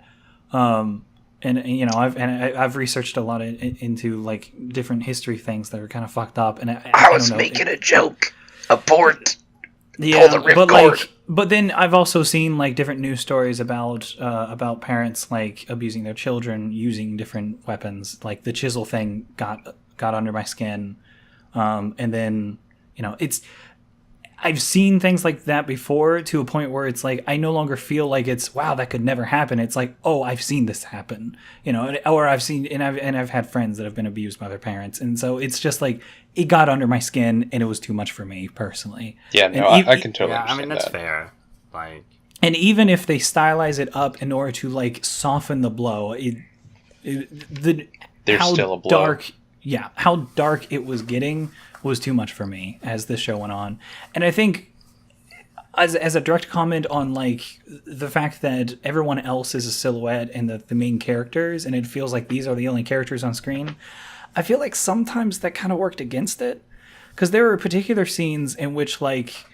And I've researched a lot into like different history things that are kind of fucked up. And I was making a joke. Abort. Yeah, but then I've also seen like different news stories about parents like abusing their children using different weapons. Like the chisel thing got under my skin, and then I've seen things like that before to a point where it's like I no longer feel like it's wow, that could never happen. It's like, oh, I've seen this happen, or I've seen and I've had friends that have been abused by their parents, and so it's just like it got under my skin and it was too much for me personally. Yeah, no, I can totally understand. I mean, that's fair. Like, and even if they stylize it up in order to like soften the blow, there's still a blow. Dark, yeah, how dark it was getting was too much for me as the show went on. And I think as a direct comment on like the fact that everyone else is a silhouette and the main characters, and it feels like these are the only characters on screen, I feel like sometimes that kind of worked against it, because there were particular scenes in which, like,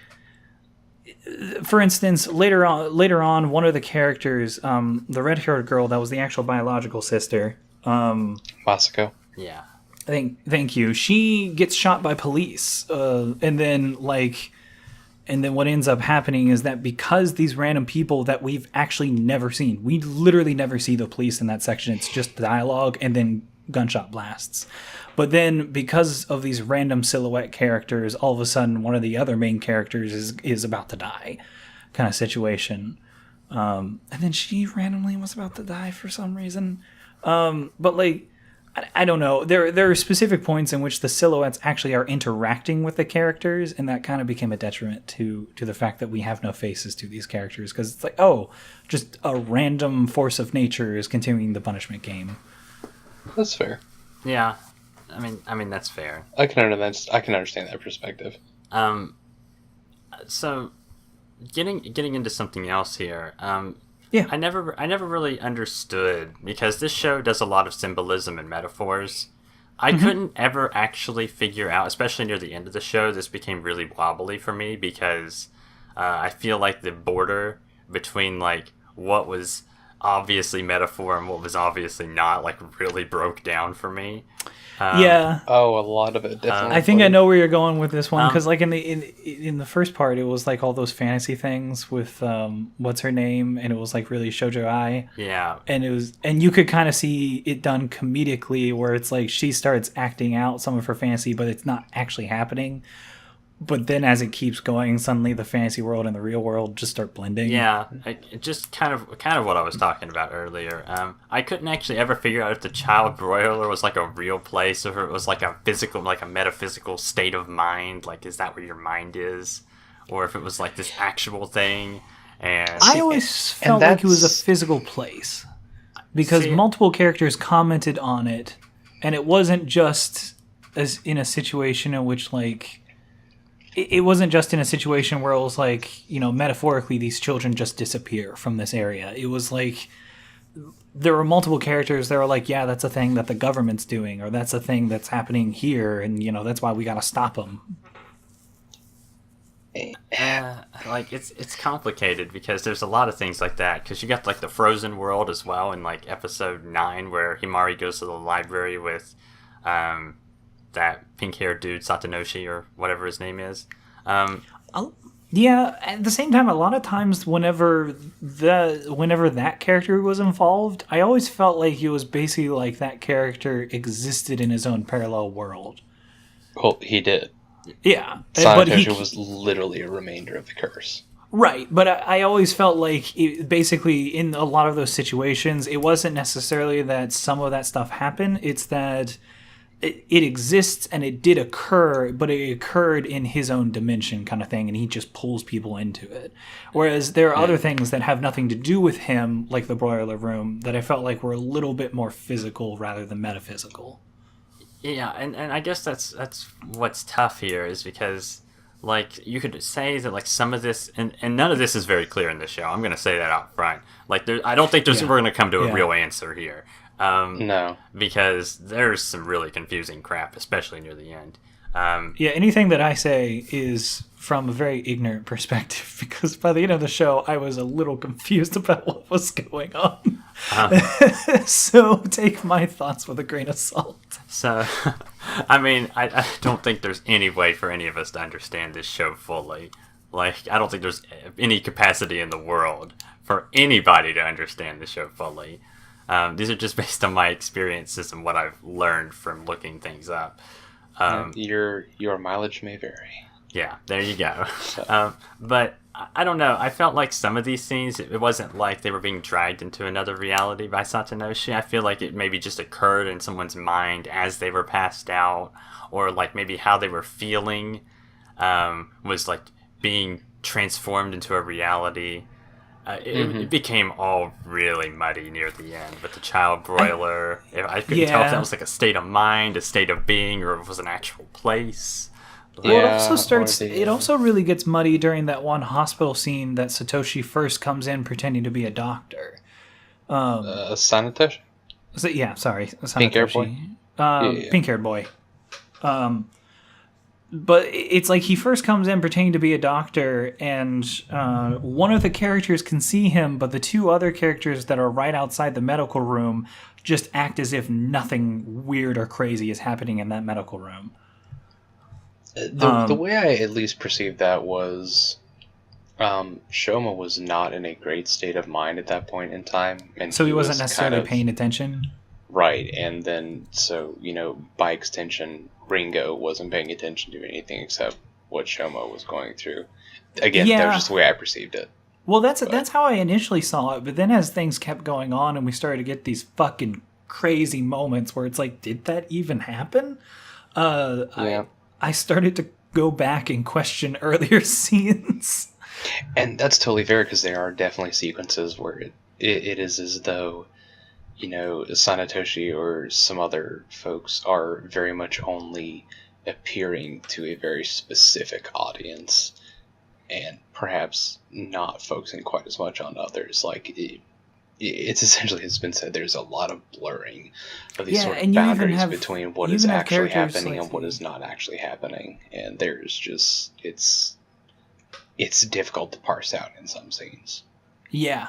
for instance, later on one of the characters, the red-haired girl that was the actual biological sister, Masako. Yeah. Thank you. She gets shot by police, and then what ends up happening is that because these random people that we've actually never seen, we literally never see the police in that section. It's just dialogue and then gunshot blasts. But then because of these random silhouette characters, all of a sudden one of the other main characters is about to die, kind of situation. And then she randomly was about to die for some reason. But like, I don't know. There are specific points in which the silhouettes actually are interacting with the characters, and that kind of became a detriment to the fact that we have no faces to these characters, because it's like, oh, just a random force of nature is continuing the punishment game. That's fair. Yeah, I mean that's fair. I can understand that perspective. So getting into something else here. Yeah. I never really understood, because this show does a lot of symbolism and metaphors. I couldn't ever actually figure out, especially near the end of the show, this became really wobbly for me, because I feel like the border between like what was obviously metaphor and what was obviously not, like, really broke down for me. Yeah. Oh, a lot of it definitely. I think I know where you're going with this one, because like in the first part, it was like all those fantasy things with what's her name, and it was like really shoujo-ai. Yeah. And you could kind of see it done comedically, where it's like she starts acting out some of her fantasy, but it's not actually happening. But then as it keeps going, suddenly the fantasy world and the real world just start blending. Yeah, it just kind of what I was talking about earlier. I couldn't actually ever figure out if the child broiler was like a real place, or if it was like a physical, like a metaphysical state of mind. Like, is that where your mind is? Or if it was like this actual thing. And I always felt like it was a physical place because multiple characters commented on it, and it wasn't just as in a situation in which like it wasn't just in a situation where it was like, you know, metaphorically these children just disappear from this area. It was like there were multiple characters that were like, yeah, that's a thing that the government's doing, or that's a thing that's happening here, and you know that's why we got to stop them. Like it's complicated because there's a lot of things like that, because you got like the frozen world as well in like episode 9 where Himari goes to the library with that pink-haired dude Satanoshi or whatever his name is. Yeah, at the same time, a lot of times whenever that character was involved, I always felt like it was basically like that character existed in his own parallel world. Well, he did. Yeah. Sanatoshi was literally a remainder of the curse. Right, but I always felt like basically in a lot of those situations, it wasn't necessarily that some of that stuff happened, it's that it exists and it did occur, but it occurred in his own dimension kind of thing, and he just pulls people into it. Whereas there are other things that have nothing to do with him, like the broiler room, that I felt like were a little bit more physical rather than metaphysical. Yeah, and I guess that's what's tough here, is because like you could say that like some of this and none of this is very clear in this show. I'm going to say that out front. Like I don't think we're going to come to a real answer here. No, because there's some really confusing crap, especially near the end. Anything that I say is from a very ignorant perspective, because by the end of the show, I was a little confused about what was going on. So take my thoughts with a grain of salt. So, I mean, I don't think there's any way for any of us to understand this show fully. Like, I don't think there's any capacity in the world for anybody to understand the show fully. These are just based on my experiences and what I've learned from looking things up. Your mileage may vary. Yeah, there you go. But I don't know. I felt like some of these scenes, it wasn't like they were being dragged into another reality by Satanoshi. I feel like it maybe just occurred in someone's mind as they were passed out, or like maybe how they were feeling was like being transformed into a reality. It became all really muddy near the end with the child broiler. I couldn't tell if that was like a state of mind, a state of being, or if it was an actual place. Well, it also really gets muddy during that one hospital scene that Satoshi first comes in pretending to be a doctor. Sanatoshi? Sanatoshi. Pink-haired boy? Pink-haired boy. But it's like he first comes in pretending to be a doctor, and one of the characters can see him, but the two other characters that are right outside the medical room just act as if nothing weird or crazy is happening in that medical room. The way I at least perceived that was Shoma was not in a great state of mind at that point in time. And so he wasn't necessarily paying attention? Right, and then, so, by extension, Ringo wasn't paying attention to anything except what Shoma was going through. Again, that was just the way I perceived it. Well, that's how I initially saw it, but then as things kept going on and we started to get these fucking crazy moments where it's like, did that even happen? I started to go back and question earlier scenes. And that's totally fair, because there are definitely sequences where it is as though, Sanatoshi or some other folks are very much only appearing to a very specific audience, and perhaps not focusing quite as much on others. Like, it's essentially, it's been said, there's a lot of blurring of these sort of boundaries between what is actually happening and what is not actually happening. And there's just, it's difficult to parse out in some scenes. Yeah.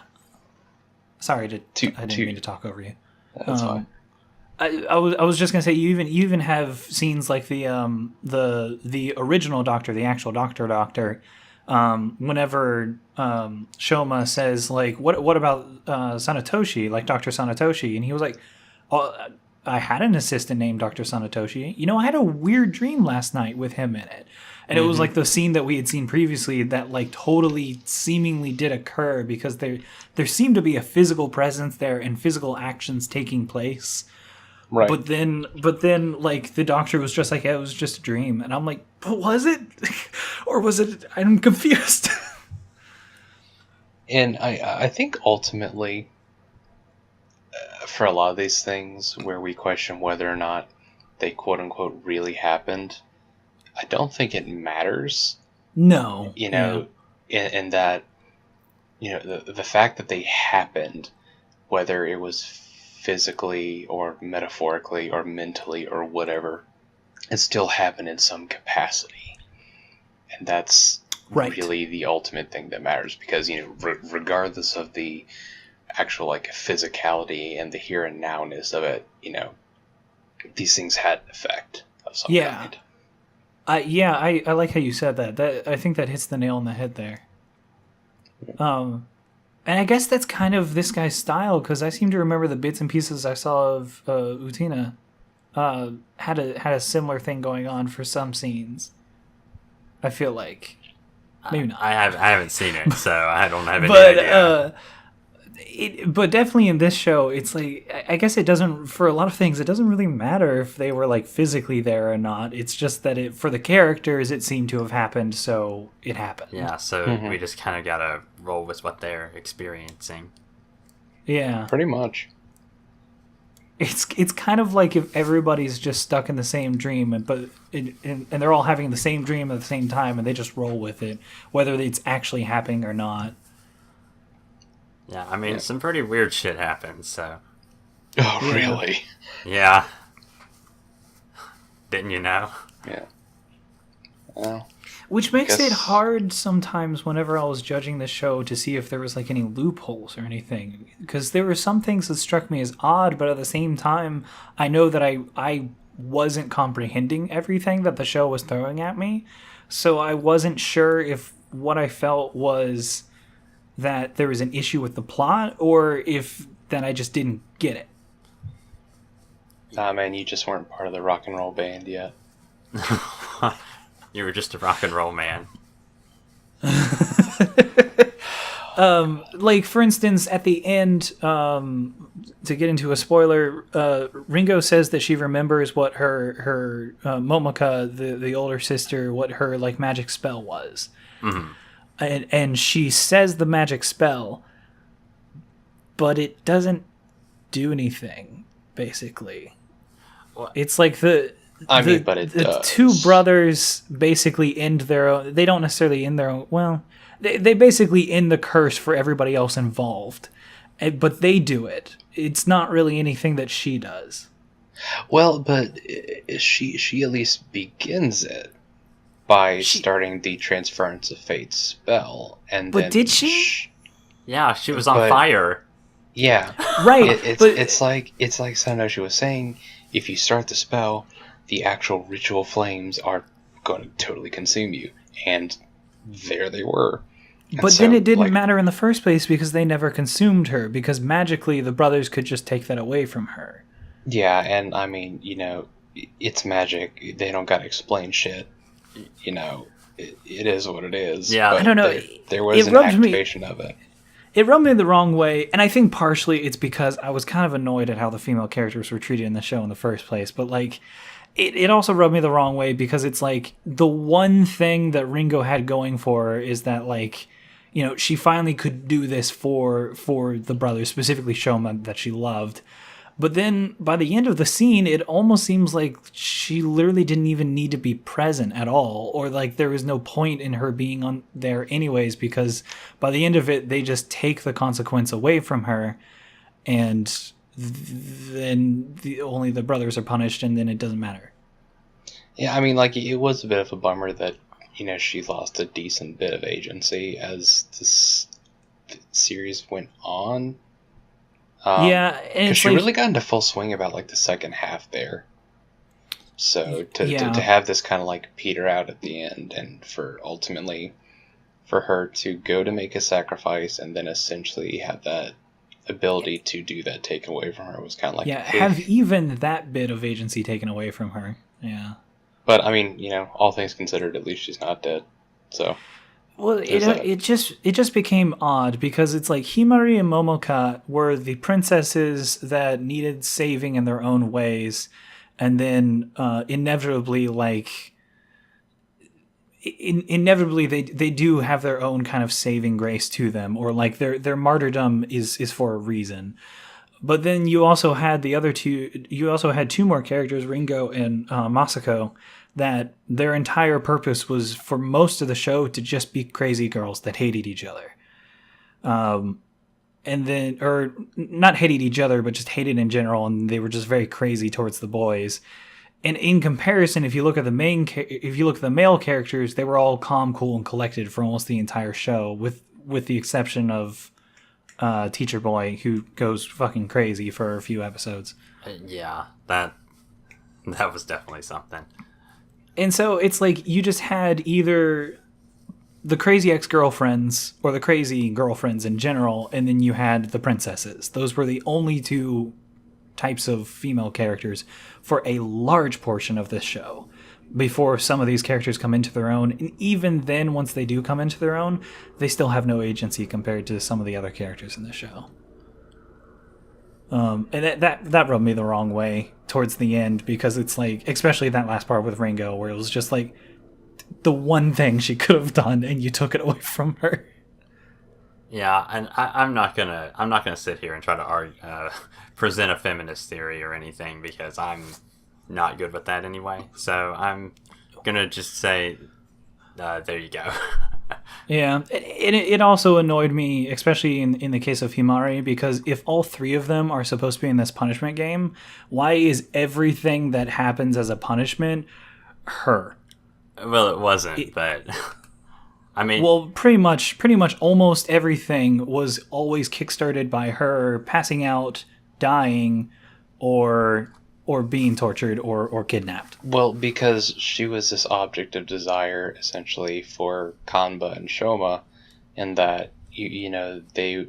Sorry, I didn't mean to talk over you. That's fine. I was just gonna say, you even have scenes like the original Doctor, the actual Doctor. Whenever Shoma says like, what about Sanatoshi, like Dr. Sanatoshi, and he was like, oh, I had an assistant named Dr. Sanatoshi. I had a weird dream last night with him in it. And it was like the scene that we had seen previously that like totally seemingly did occur, because there seemed to be a physical presence there and physical actions taking place. Right. But then like the doctor was just like, yeah, it was just a dream. And I'm like, but was it? Or was it? I'm confused. And I think ultimately, for a lot of these things where we question whether or not they quote unquote really happened, I don't think it matters. No. You know, in that, you know, the fact that they happened, whether it was physically or metaphorically or mentally or whatever, it still happened in some capacity. And that's really the ultimate thing that matters, because, you know, regardless of the actual like physicality and the here and nowness of it, you know, these things had an effect of some kind. I like how you said that. I think that hits the nail on the head there. And I guess that's kind of this guy's style, because I seem to remember the bits and pieces I saw of Utena had a similar thing going on for some scenes. I feel like maybe not. I haven't seen it, so I don't have any idea. But definitely in this show, it's like, I guess it doesn't, for a lot of things, it doesn't really matter if they were like physically there or not. It's just that for the characters, it seemed to have happened, so it happened. Yeah, so we just kind of gotta roll with what they're experiencing. Yeah. Pretty much. It's kind of like if everybody's just stuck in the same dream, and they're all having the same dream at the same time, and they just roll with it, whether it's actually happening or not. Yeah, I mean, some pretty weird shit happens, so... Oh, really? Yeah. Didn't you know? Yeah. Well, which makes it hard sometimes whenever I was judging the show to see if there was like any loopholes or anything. Because there were some things that struck me as odd, but at the same time, I know that I wasn't comprehending everything that the show was throwing at me. So I wasn't sure if what I felt was that there was an issue with the plot, or if that I just didn't get it. Nah, man, you just weren't part of the rock and roll band yet. You were just a rock and roll man. Like, for instance, at the end, to get into a spoiler, Ringo says that she remembers what her Momoka, the older sister, what her like magic spell was. Mm-hmm. And she says the magic spell, but it doesn't do anything, basically. What? It's like the two brothers basically end their own... They don't necessarily end their own... Well, they basically end the curse for everybody else involved. But they do it. It's not really anything that she does. Well, but she at least begins it by starting the Transference of Fate spell, and but then did she? Yeah, she was on fire. Yeah, right. It's like Sanoshi was saying. If you start the spell, the actual ritual flames are going to totally consume you, and there they were. But then it didn't matter in the first place because they never consumed her, because magically the brothers could just take that away from her. Yeah, and I mean, you know, it's magic. They don't got to explain shit. You know, it is what it is. Yeah, I don't know. There was an activation of it. It rubbed me the wrong way, and I think partially it's because I was kind of annoyed at how the female characters were treated in the show in the first place. But like, it also rubbed me the wrong way because it's like the one thing that Ringo had going for her is that, like, you know, she finally could do this for the brothers, specifically Shoma, that she loved. But then by the end of the scene, it almost seems like she literally didn't even need to be present at all, or like there was no point in her being on there anyways, because by the end of it, they just take the consequence away from her, and then only the brothers are punished, and then it doesn't matter. Yeah, I mean, like, it was a bit of a bummer that, you know, she lost a decent bit of agency as this series went on. Yeah, because she really got into full swing about like the second half there. So to have this kind of like peter out at the end, and for ultimately for her to go to make a sacrifice and then essentially have that ability to do that taken away from her was kind of like have even that bit of agency taken away from her. Yeah. But I mean, you know, all things considered, at least she's not dead. So. Well, it just became odd because it's like Himari and Momoka were the princesses that needed saving in their own ways, and then inevitably, like, inevitably they do have their own kind of saving grace to them, or like their martyrdom is for a reason. But then you also had the other two. You also had two more characters, Ringo and Masako, that their entire purpose was for most of the show to just be crazy girls that hated each other. And then, or not hated each other, but just hated in general, and they were just very crazy towards the boys. And in comparison, if you look at the male characters, they were all calm, cool, and collected for almost the entire show, with the exception of Teacher Boy, who goes fucking crazy for a few episodes. Yeah, that was definitely something. And so it's like you just had either the crazy ex-girlfriends or the crazy girlfriends in general, and then you had the princesses. Those were the only two types of female characters for a large portion of this show before some of these characters come into their own. And even then, once they do come into their own, they still have no agency compared to some of the other characters in the show. And that rubbed me the wrong way towards the end, because it's like, especially that last part with Ringo, where it was just like the one thing she could have done and you took it away from her. Yeah, and I'm not gonna sit here and try to argue, present a feminist theory or anything, because I'm not good with that anyway. So I'm gonna just say, there you go. Yeah, it also annoyed me, especially in the case of Himari, because if all three of them are supposed to be in this punishment game, why is everything that happens as a punishment her? Well, it wasn't, but I mean, well, pretty much almost everything was always kickstarted by her passing out, dying, or being tortured or kidnapped. Well, because she was this object of desire essentially for Kanba and Shoma, and that they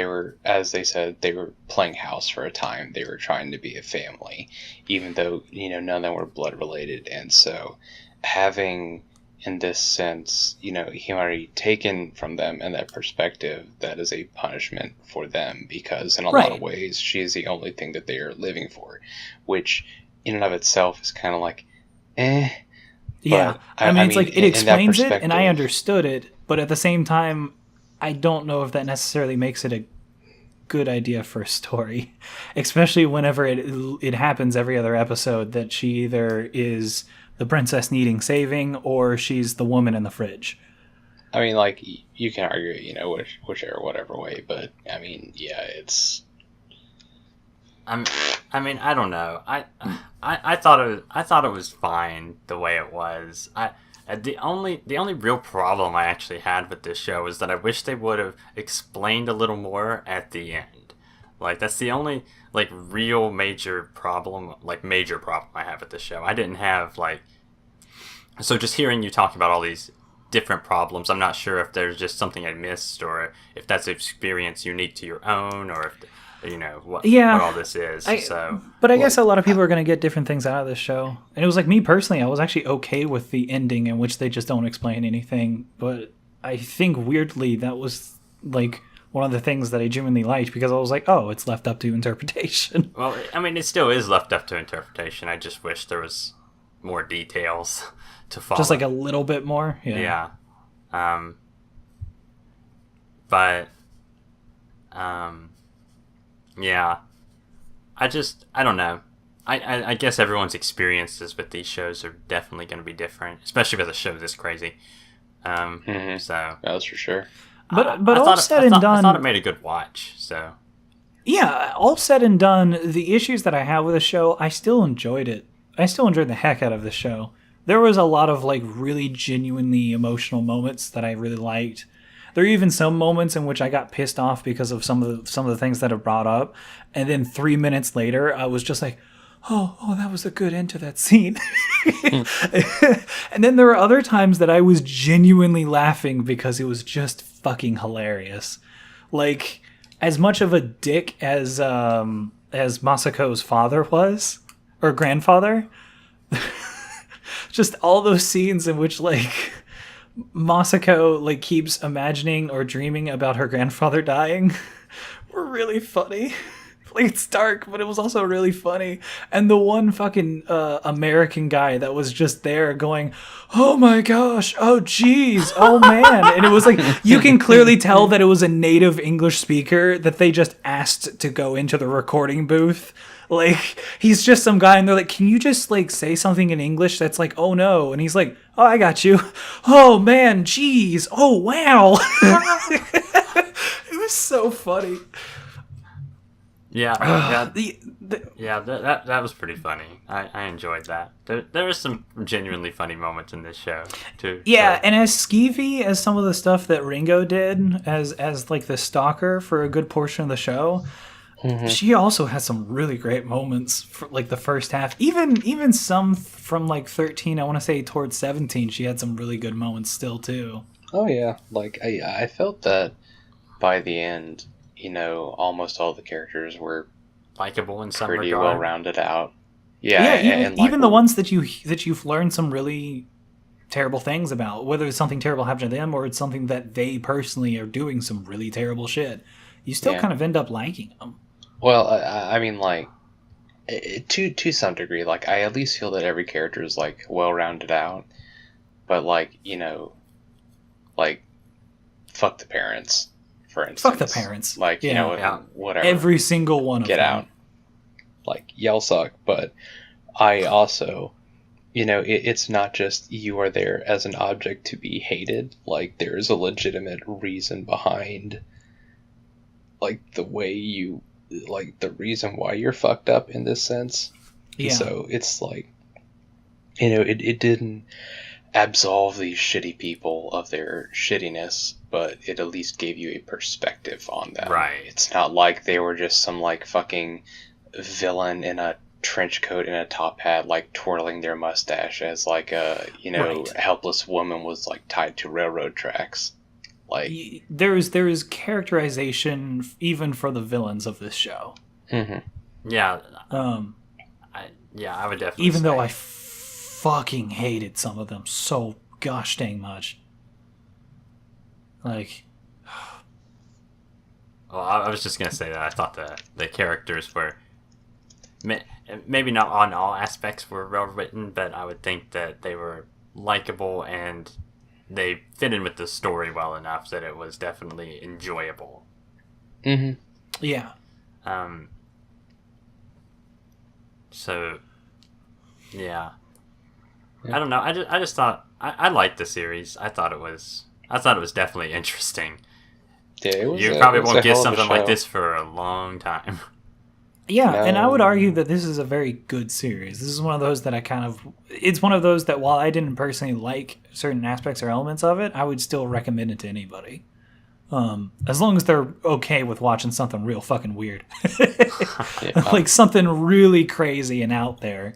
were, as they said, they were playing house for a time. They were trying to be a family, even though none of them were blood related. And so having, in this sense, Himari taken from them and that perspective, that is a punishment for them, because in a lot of ways she is the only thing that they are living for, which in and of itself is kind of like, eh. Yeah, I mean, it's like, it explains it and I understood it, but at the same time, I don't know if that necessarily makes it a good idea for a story, especially whenever it happens every other episode that she either is the princess needing saving, or she's the woman in the fridge. I mean, like, you can argue, whichever, whatever way, but I mean, yeah, it's. I mean, I don't know. I thought it was fine the way it was. The only real problem I actually had with this show is that I wish they would have explained a little more at the end. Like, that's the only real major problem I have with this show. I didn't have so just hearing you talk about all these different problems, I'm not sure if there's just something I missed, or if that's an experience unique to your own, or if what all this is. But I guess a lot of people are going to get different things out of this show. And it was like, me personally, I was actually okay with the ending in which they just don't explain anything. But I think weirdly that was like one of the things that I genuinely liked, because I was like, oh, it's left up to interpretation. Well, I mean, it still is left up to interpretation. I just wish there was more details to follow. Just like a little bit more? Yeah. Yeah. I don't know. I guess everyone's experiences with these shows are definitely going to be different, especially with a show this crazy. So that's for sure. But all said and done, I thought it made a good watch. So yeah, all said and done, the issues that I have with the show, I still enjoyed it. I still enjoyed the heck out of the show. There was a lot of really genuinely emotional moments that I really liked. There are even some moments in which I got pissed off because of some of the things that are brought up, and then 3 minutes later, I was just like, oh, that was a good end to that scene. And then there were other times that I was genuinely laughing because it was just fucking hilarious. Like, as much of a dick as Masako's father was, or grandfather, just all those scenes in which Masako keeps imagining or dreaming about her grandfather dying were really funny. Like, it's dark, but it was also really funny. And the one fucking American guy that was just there going, "Oh my gosh, oh geez, oh man," and it was like you can clearly tell that it was a native English speaker that they just asked to go into the recording booth. Like, he's just some guy, and they're like, "Can you just like say something in English that's like, oh no?" And he's like, "Oh, I got you. Oh man, geez, oh wow." It was so funny. Yeah, that was pretty funny. I enjoyed that. There were some genuinely funny moments in this show too. Yeah, so. and as skeevy as some of the stuff that Ringo did as like the stalker for a good portion of the show, she also had some really great moments for like the first half. Even some from like 13, I want to say towards 17, she had some really good moments still too. Oh yeah, like I felt that by the end, almost all the characters were likable in some pretty regard. well rounded out. Yeah, and even the ones that you've learned some really terrible things about, whether it's something terrible happened to them or it's something that they personally are doing some really terrible shit, you still kind of end up liking them. Well, I mean, like, to some degree, like, I at least feel that every character is, like, well-rounded out. But, like, like, fuck the parents, for instance. Fuck the parents. Like, whatever. Every single one of them. Get out. Like, y'all suck. But I also, it's not just you are there as an object to be hated. Like, there is a legitimate reason behind, like, the way you... like the reason why you're fucked up in this sense. Yeah. So it's like, it didn't absolve these shitty people of their shittiness, but it at least gave you a perspective on them. Right. It's not like they were just some like fucking villain in a trench coat and a top hat, like twirling their mustache as like a, helpless woman was like tied to railroad tracks. Like, there is characterization even for the villains of this show. Mm-hmm. Yeah. I would definitely. Even though I fucking hated some of them so gosh dang much. Like, well, I was just gonna say that I thought that the characters were maybe not on all aspects were well written, but I would think that they were likable and they fit in with the story well enough that it was definitely enjoyable. Mm-hmm. Yeah. So, yeah. I don't know. I just thought I liked the series. I thought it was definitely interesting. Yeah, you probably won't get something like this for a long time. Yeah, no. And I would argue that this is a very good series. This is one of those that it's one of those that while I didn't personally like certain aspects or elements of it, I would still recommend it to anybody. As long as they're okay with watching something real fucking weird. Like something really crazy and out there.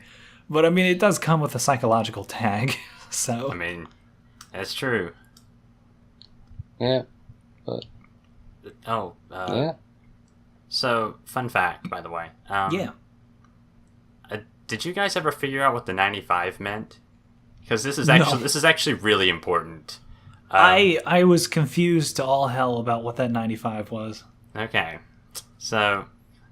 But I mean, it does come with a psychological tag, so. I mean, that's true. Yeah. But... yeah. So, fun fact, by the way. Yeah. Did you guys ever figure out what the 95 meant? Because this is actually really important. I was confused to all hell about what that 95 was. Okay. So,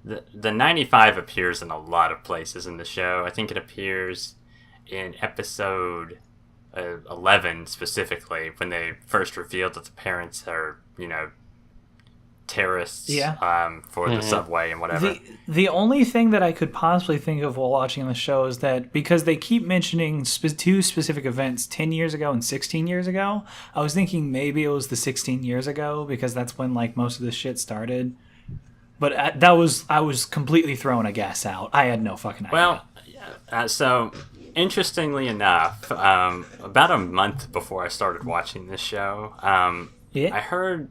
the 95 appears in a lot of places in the show. I think it appears in episode 11 specifically, when they first revealed that the parents are, terrorists for the subway and whatever. The only thing that I could possibly think of while watching the show is that because they keep mentioning two specific events 10 years ago and 16 years ago, I was thinking maybe it was the 16 years ago because that's when like most of this shit started. But I was completely throwing a guess out. I had no fucking idea. Well, so interestingly enough, about a month before I started watching this show, I heard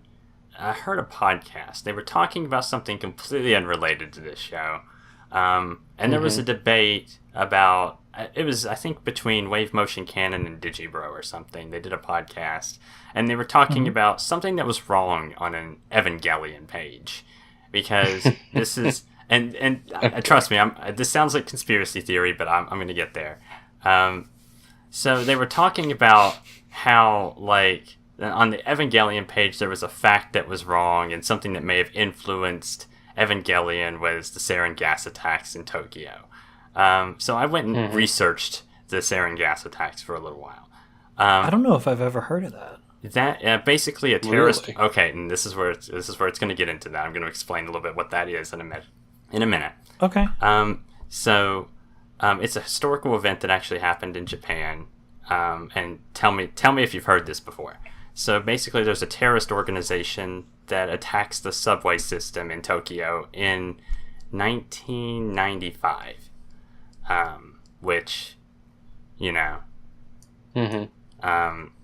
a podcast. They were talking about something completely unrelated to this show. And there was a debate about, it was, I think, between Wave Motion Canon and Digibro or something. They did a podcast. And they were talking about something that was wrong on an Evangelion page. Because this is, and trust me, this sounds like conspiracy theory, but I'm going to get there. So they were talking about how, on the Evangelion page, there was a fact that was wrong and something that may have influenced Evangelion was the sarin gas attacks in Tokyo. So I went and researched the sarin gas attacks for a little while. I don't know if I've ever heard of that. That basically a terrorist. Really? Okay, and this is where it's going to get into that. I'm going to explain a little bit what that is in a minute. Okay. So it's a historical event that actually happened in Japan. And tell me if you've heard this before. So basically, there's a terrorist organization that attacks the subway system in Tokyo in 1995. Which, you know.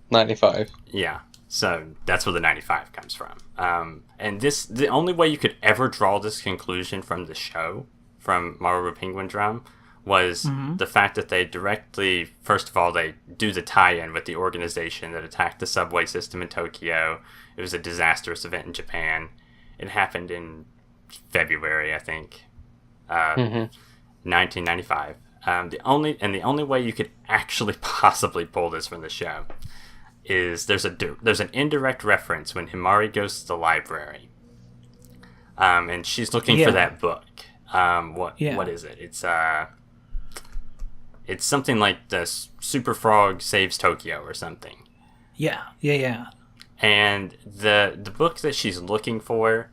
95. Yeah. So that's where the 95 comes from. And the only way you could ever draw this conclusion from the show, from Mawaru Penguindrum, was the fact that they directly, first of all, they do the tie-in with the organization that attacked the subway system in Tokyo. It was a disastrous event in Japan. It happened in February, I think, 1995. The only way you could actually possibly pull this from the show is there's an indirect reference when Himari goes to the library, and she's looking for that book. What is it? It's something like the Super Frog Saves Tokyo or something. Yeah. And the book that she's looking for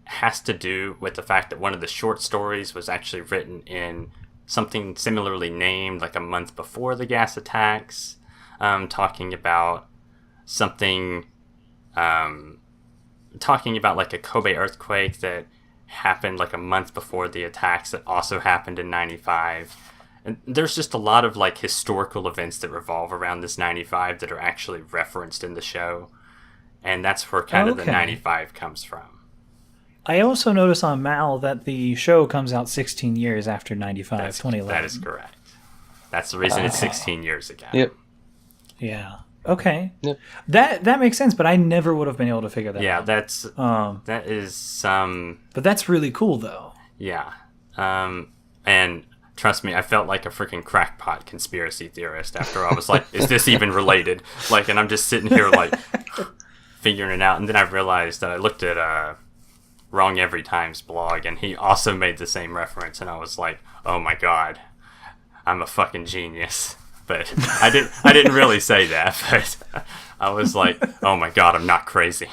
has to do with the fact that one of the short stories was actually written in something similarly named like a month before the gas attacks, talking about something, talking about like a Kobe earthquake that happened like a month before the attacks that also happened in 95. And there's just a lot of like historical events that revolve around this 95 that are actually referenced in the show. And that's where kind of the 95 comes from. I also notice on Mal that the show comes out 16 years after 95, 2011. That is correct. That's the reason it's 16 years ago. Yep. Yeah. Okay. Yep. That makes sense, but I never would have been able to figure that out. Yeah, that is But that's really cool, though. Yeah. And trust me, I felt like a freaking crackpot conspiracy theorist after I was like, is this even related? Like, and I'm just sitting here like figuring it out, and then I realized that I looked at Wrong Every Time's blog, and he also made the same reference, and I was like, oh my god, I'm a fucking genius. But I didn't really say that, but I was like, oh my god, I'm not crazy.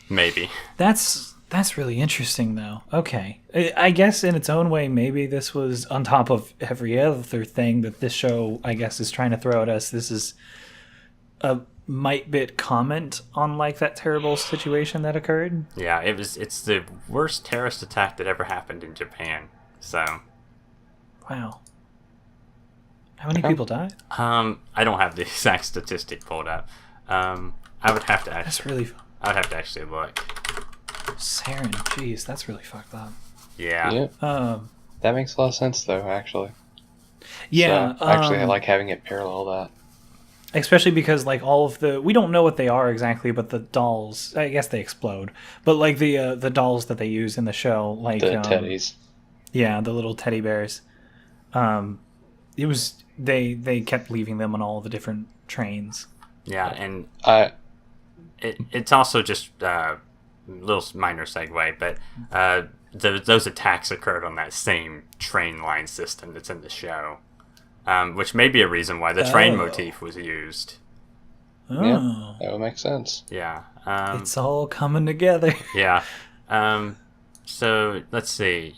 Maybe. That's really interesting, though. Okay. I guess in its own way, maybe this was on top of every other thing that this show, I guess, is trying to throw at us. This is a might-bit comment on, like, that terrible situation that occurred. Yeah, it's the worst terrorist attack that ever happened in Japan, so... Wow. How many people died? I don't have the exact statistic pulled up. I would have to actually... That's really... I would have to actually look. Sarin, jeez, that's really fucked up. Yeah. Yep. That makes a lot of sense, though, actually. Yeah. So, actually, I like having it parallel that. Especially because, like, all of the... We don't know what they are exactly, but the dolls... I guess they explode. But, like, the dolls that they use in the show, like... The teddies. Yeah, the little teddy bears. It was... They kept leaving them on all the different trains. Yeah, and... It's also just a little minor segue, but those attacks occurred on that same train line system that's in the show, which may be a reason why the train motif was used. Oh. Yeah, that would make sense. Yeah. It's all coming together. Yeah. So, let's see.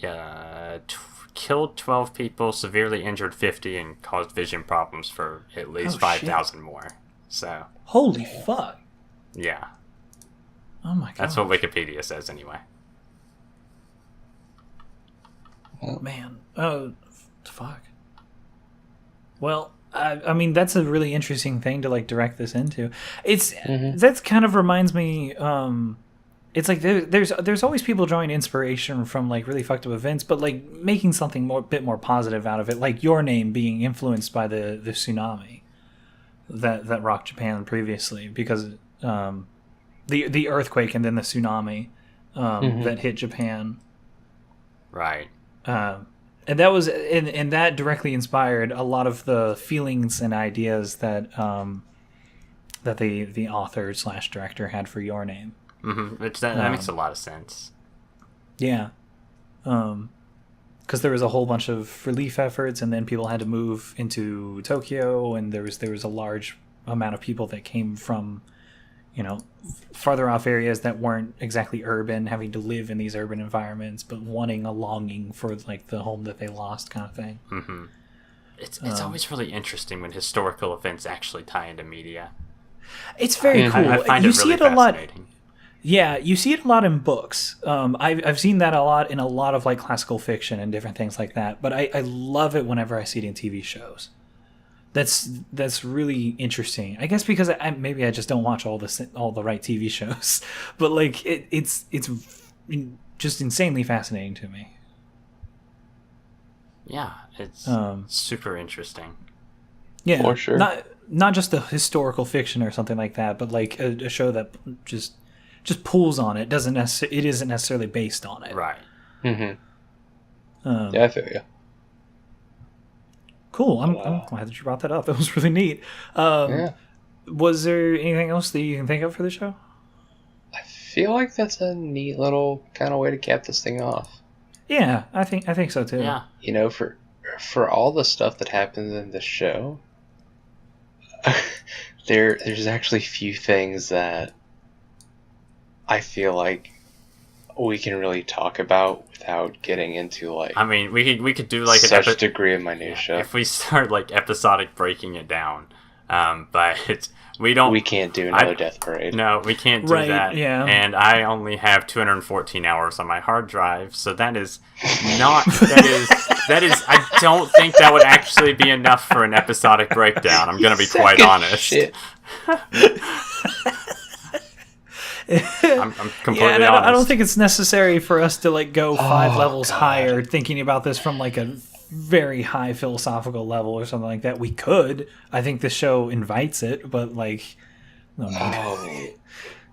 Killed 12 people, severely injured 50, and caused vision problems for at least 5,000 more. So. Holy fuck. Yeah. Oh my god. That's what Wikipedia says anyway. Man. Oh, fuck. Well, I mean, that's a really interesting thing to, like, direct this into. It's That kind of reminds me, it's like there's always people drawing inspiration from, like, really fucked up events, but, like, making something bit more positive out of it, like Your Name being influenced by the tsunami that rocked Japan previously, because the earthquake and then the tsunami that hit Japan. Right. And that was and that directly inspired a lot of the feelings and ideas that that the author / director had for Your Name. Which that makes a lot of sense. Yeah. Because there was a whole bunch of relief efforts, and then people had to move into Tokyo, and there was a large amount of people that came from, farther off areas that weren't exactly urban, having to live in these urban environments, but wanting a longing for like the home that they lost, kind of thing. Mm-hmm. It's always really interesting when historical events actually tie into media. It's very cool. I find it really fascinating. Yeah, you see it a lot in books. I've seen that a lot in a lot of like classical fiction and different things like that. But I love it whenever I see it in TV shows. That's really interesting. I guess because maybe I just don't watch all the right TV shows, but like it's just insanely fascinating to me. Yeah, it's super interesting. Yeah, for sure. Not just a historical fiction or something like that, but like a show that just pulls on it. It isn't necessarily based on it. Right. Yeah, I feel you. Cool. I'm glad that you brought that up. That was really neat. Was there anything else that you can think of for the show? I feel like that's a neat little kind of way to cap this thing off. Yeah, I think so too. Yeah. For all the stuff that happens in the show, there's actually few things that I feel like we can really talk about without getting into like. I mean, we could do like such a degree of minutia if we start like episodic breaking it down. But we don't. We can't do another Death Parade. No, we can't do that. Yeah. And I only have 214 hours on my hard drive, so that is not. that is. I don't think that would actually be enough for an episodic breakdown. I'm going to be quite honest. Shit. I'm completely honest. I don't think it's necessary for us to like go 5 levels higher, thinking about this from like a very high philosophical level or something like that. We could. I think the show invites it, but like, no need.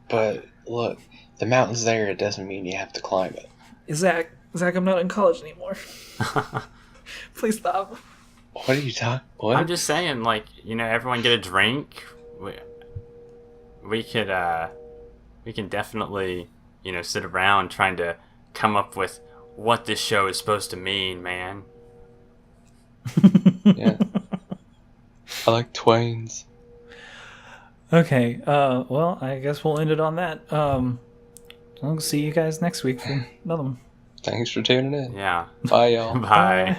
But look, the mountain's there. It doesn't mean you have to climb it. Zach, I'm not in college anymore. Please stop. What are you talking? What? I'm just saying, like, everyone get a drink. We can definitely, sit around trying to come up with what this show is supposed to mean, man. Yeah. I like twains. Okay, well, I guess we'll end it on that. I'll see you guys next week for another one. Thanks for tuning in. Yeah. Bye, y'all. Bye.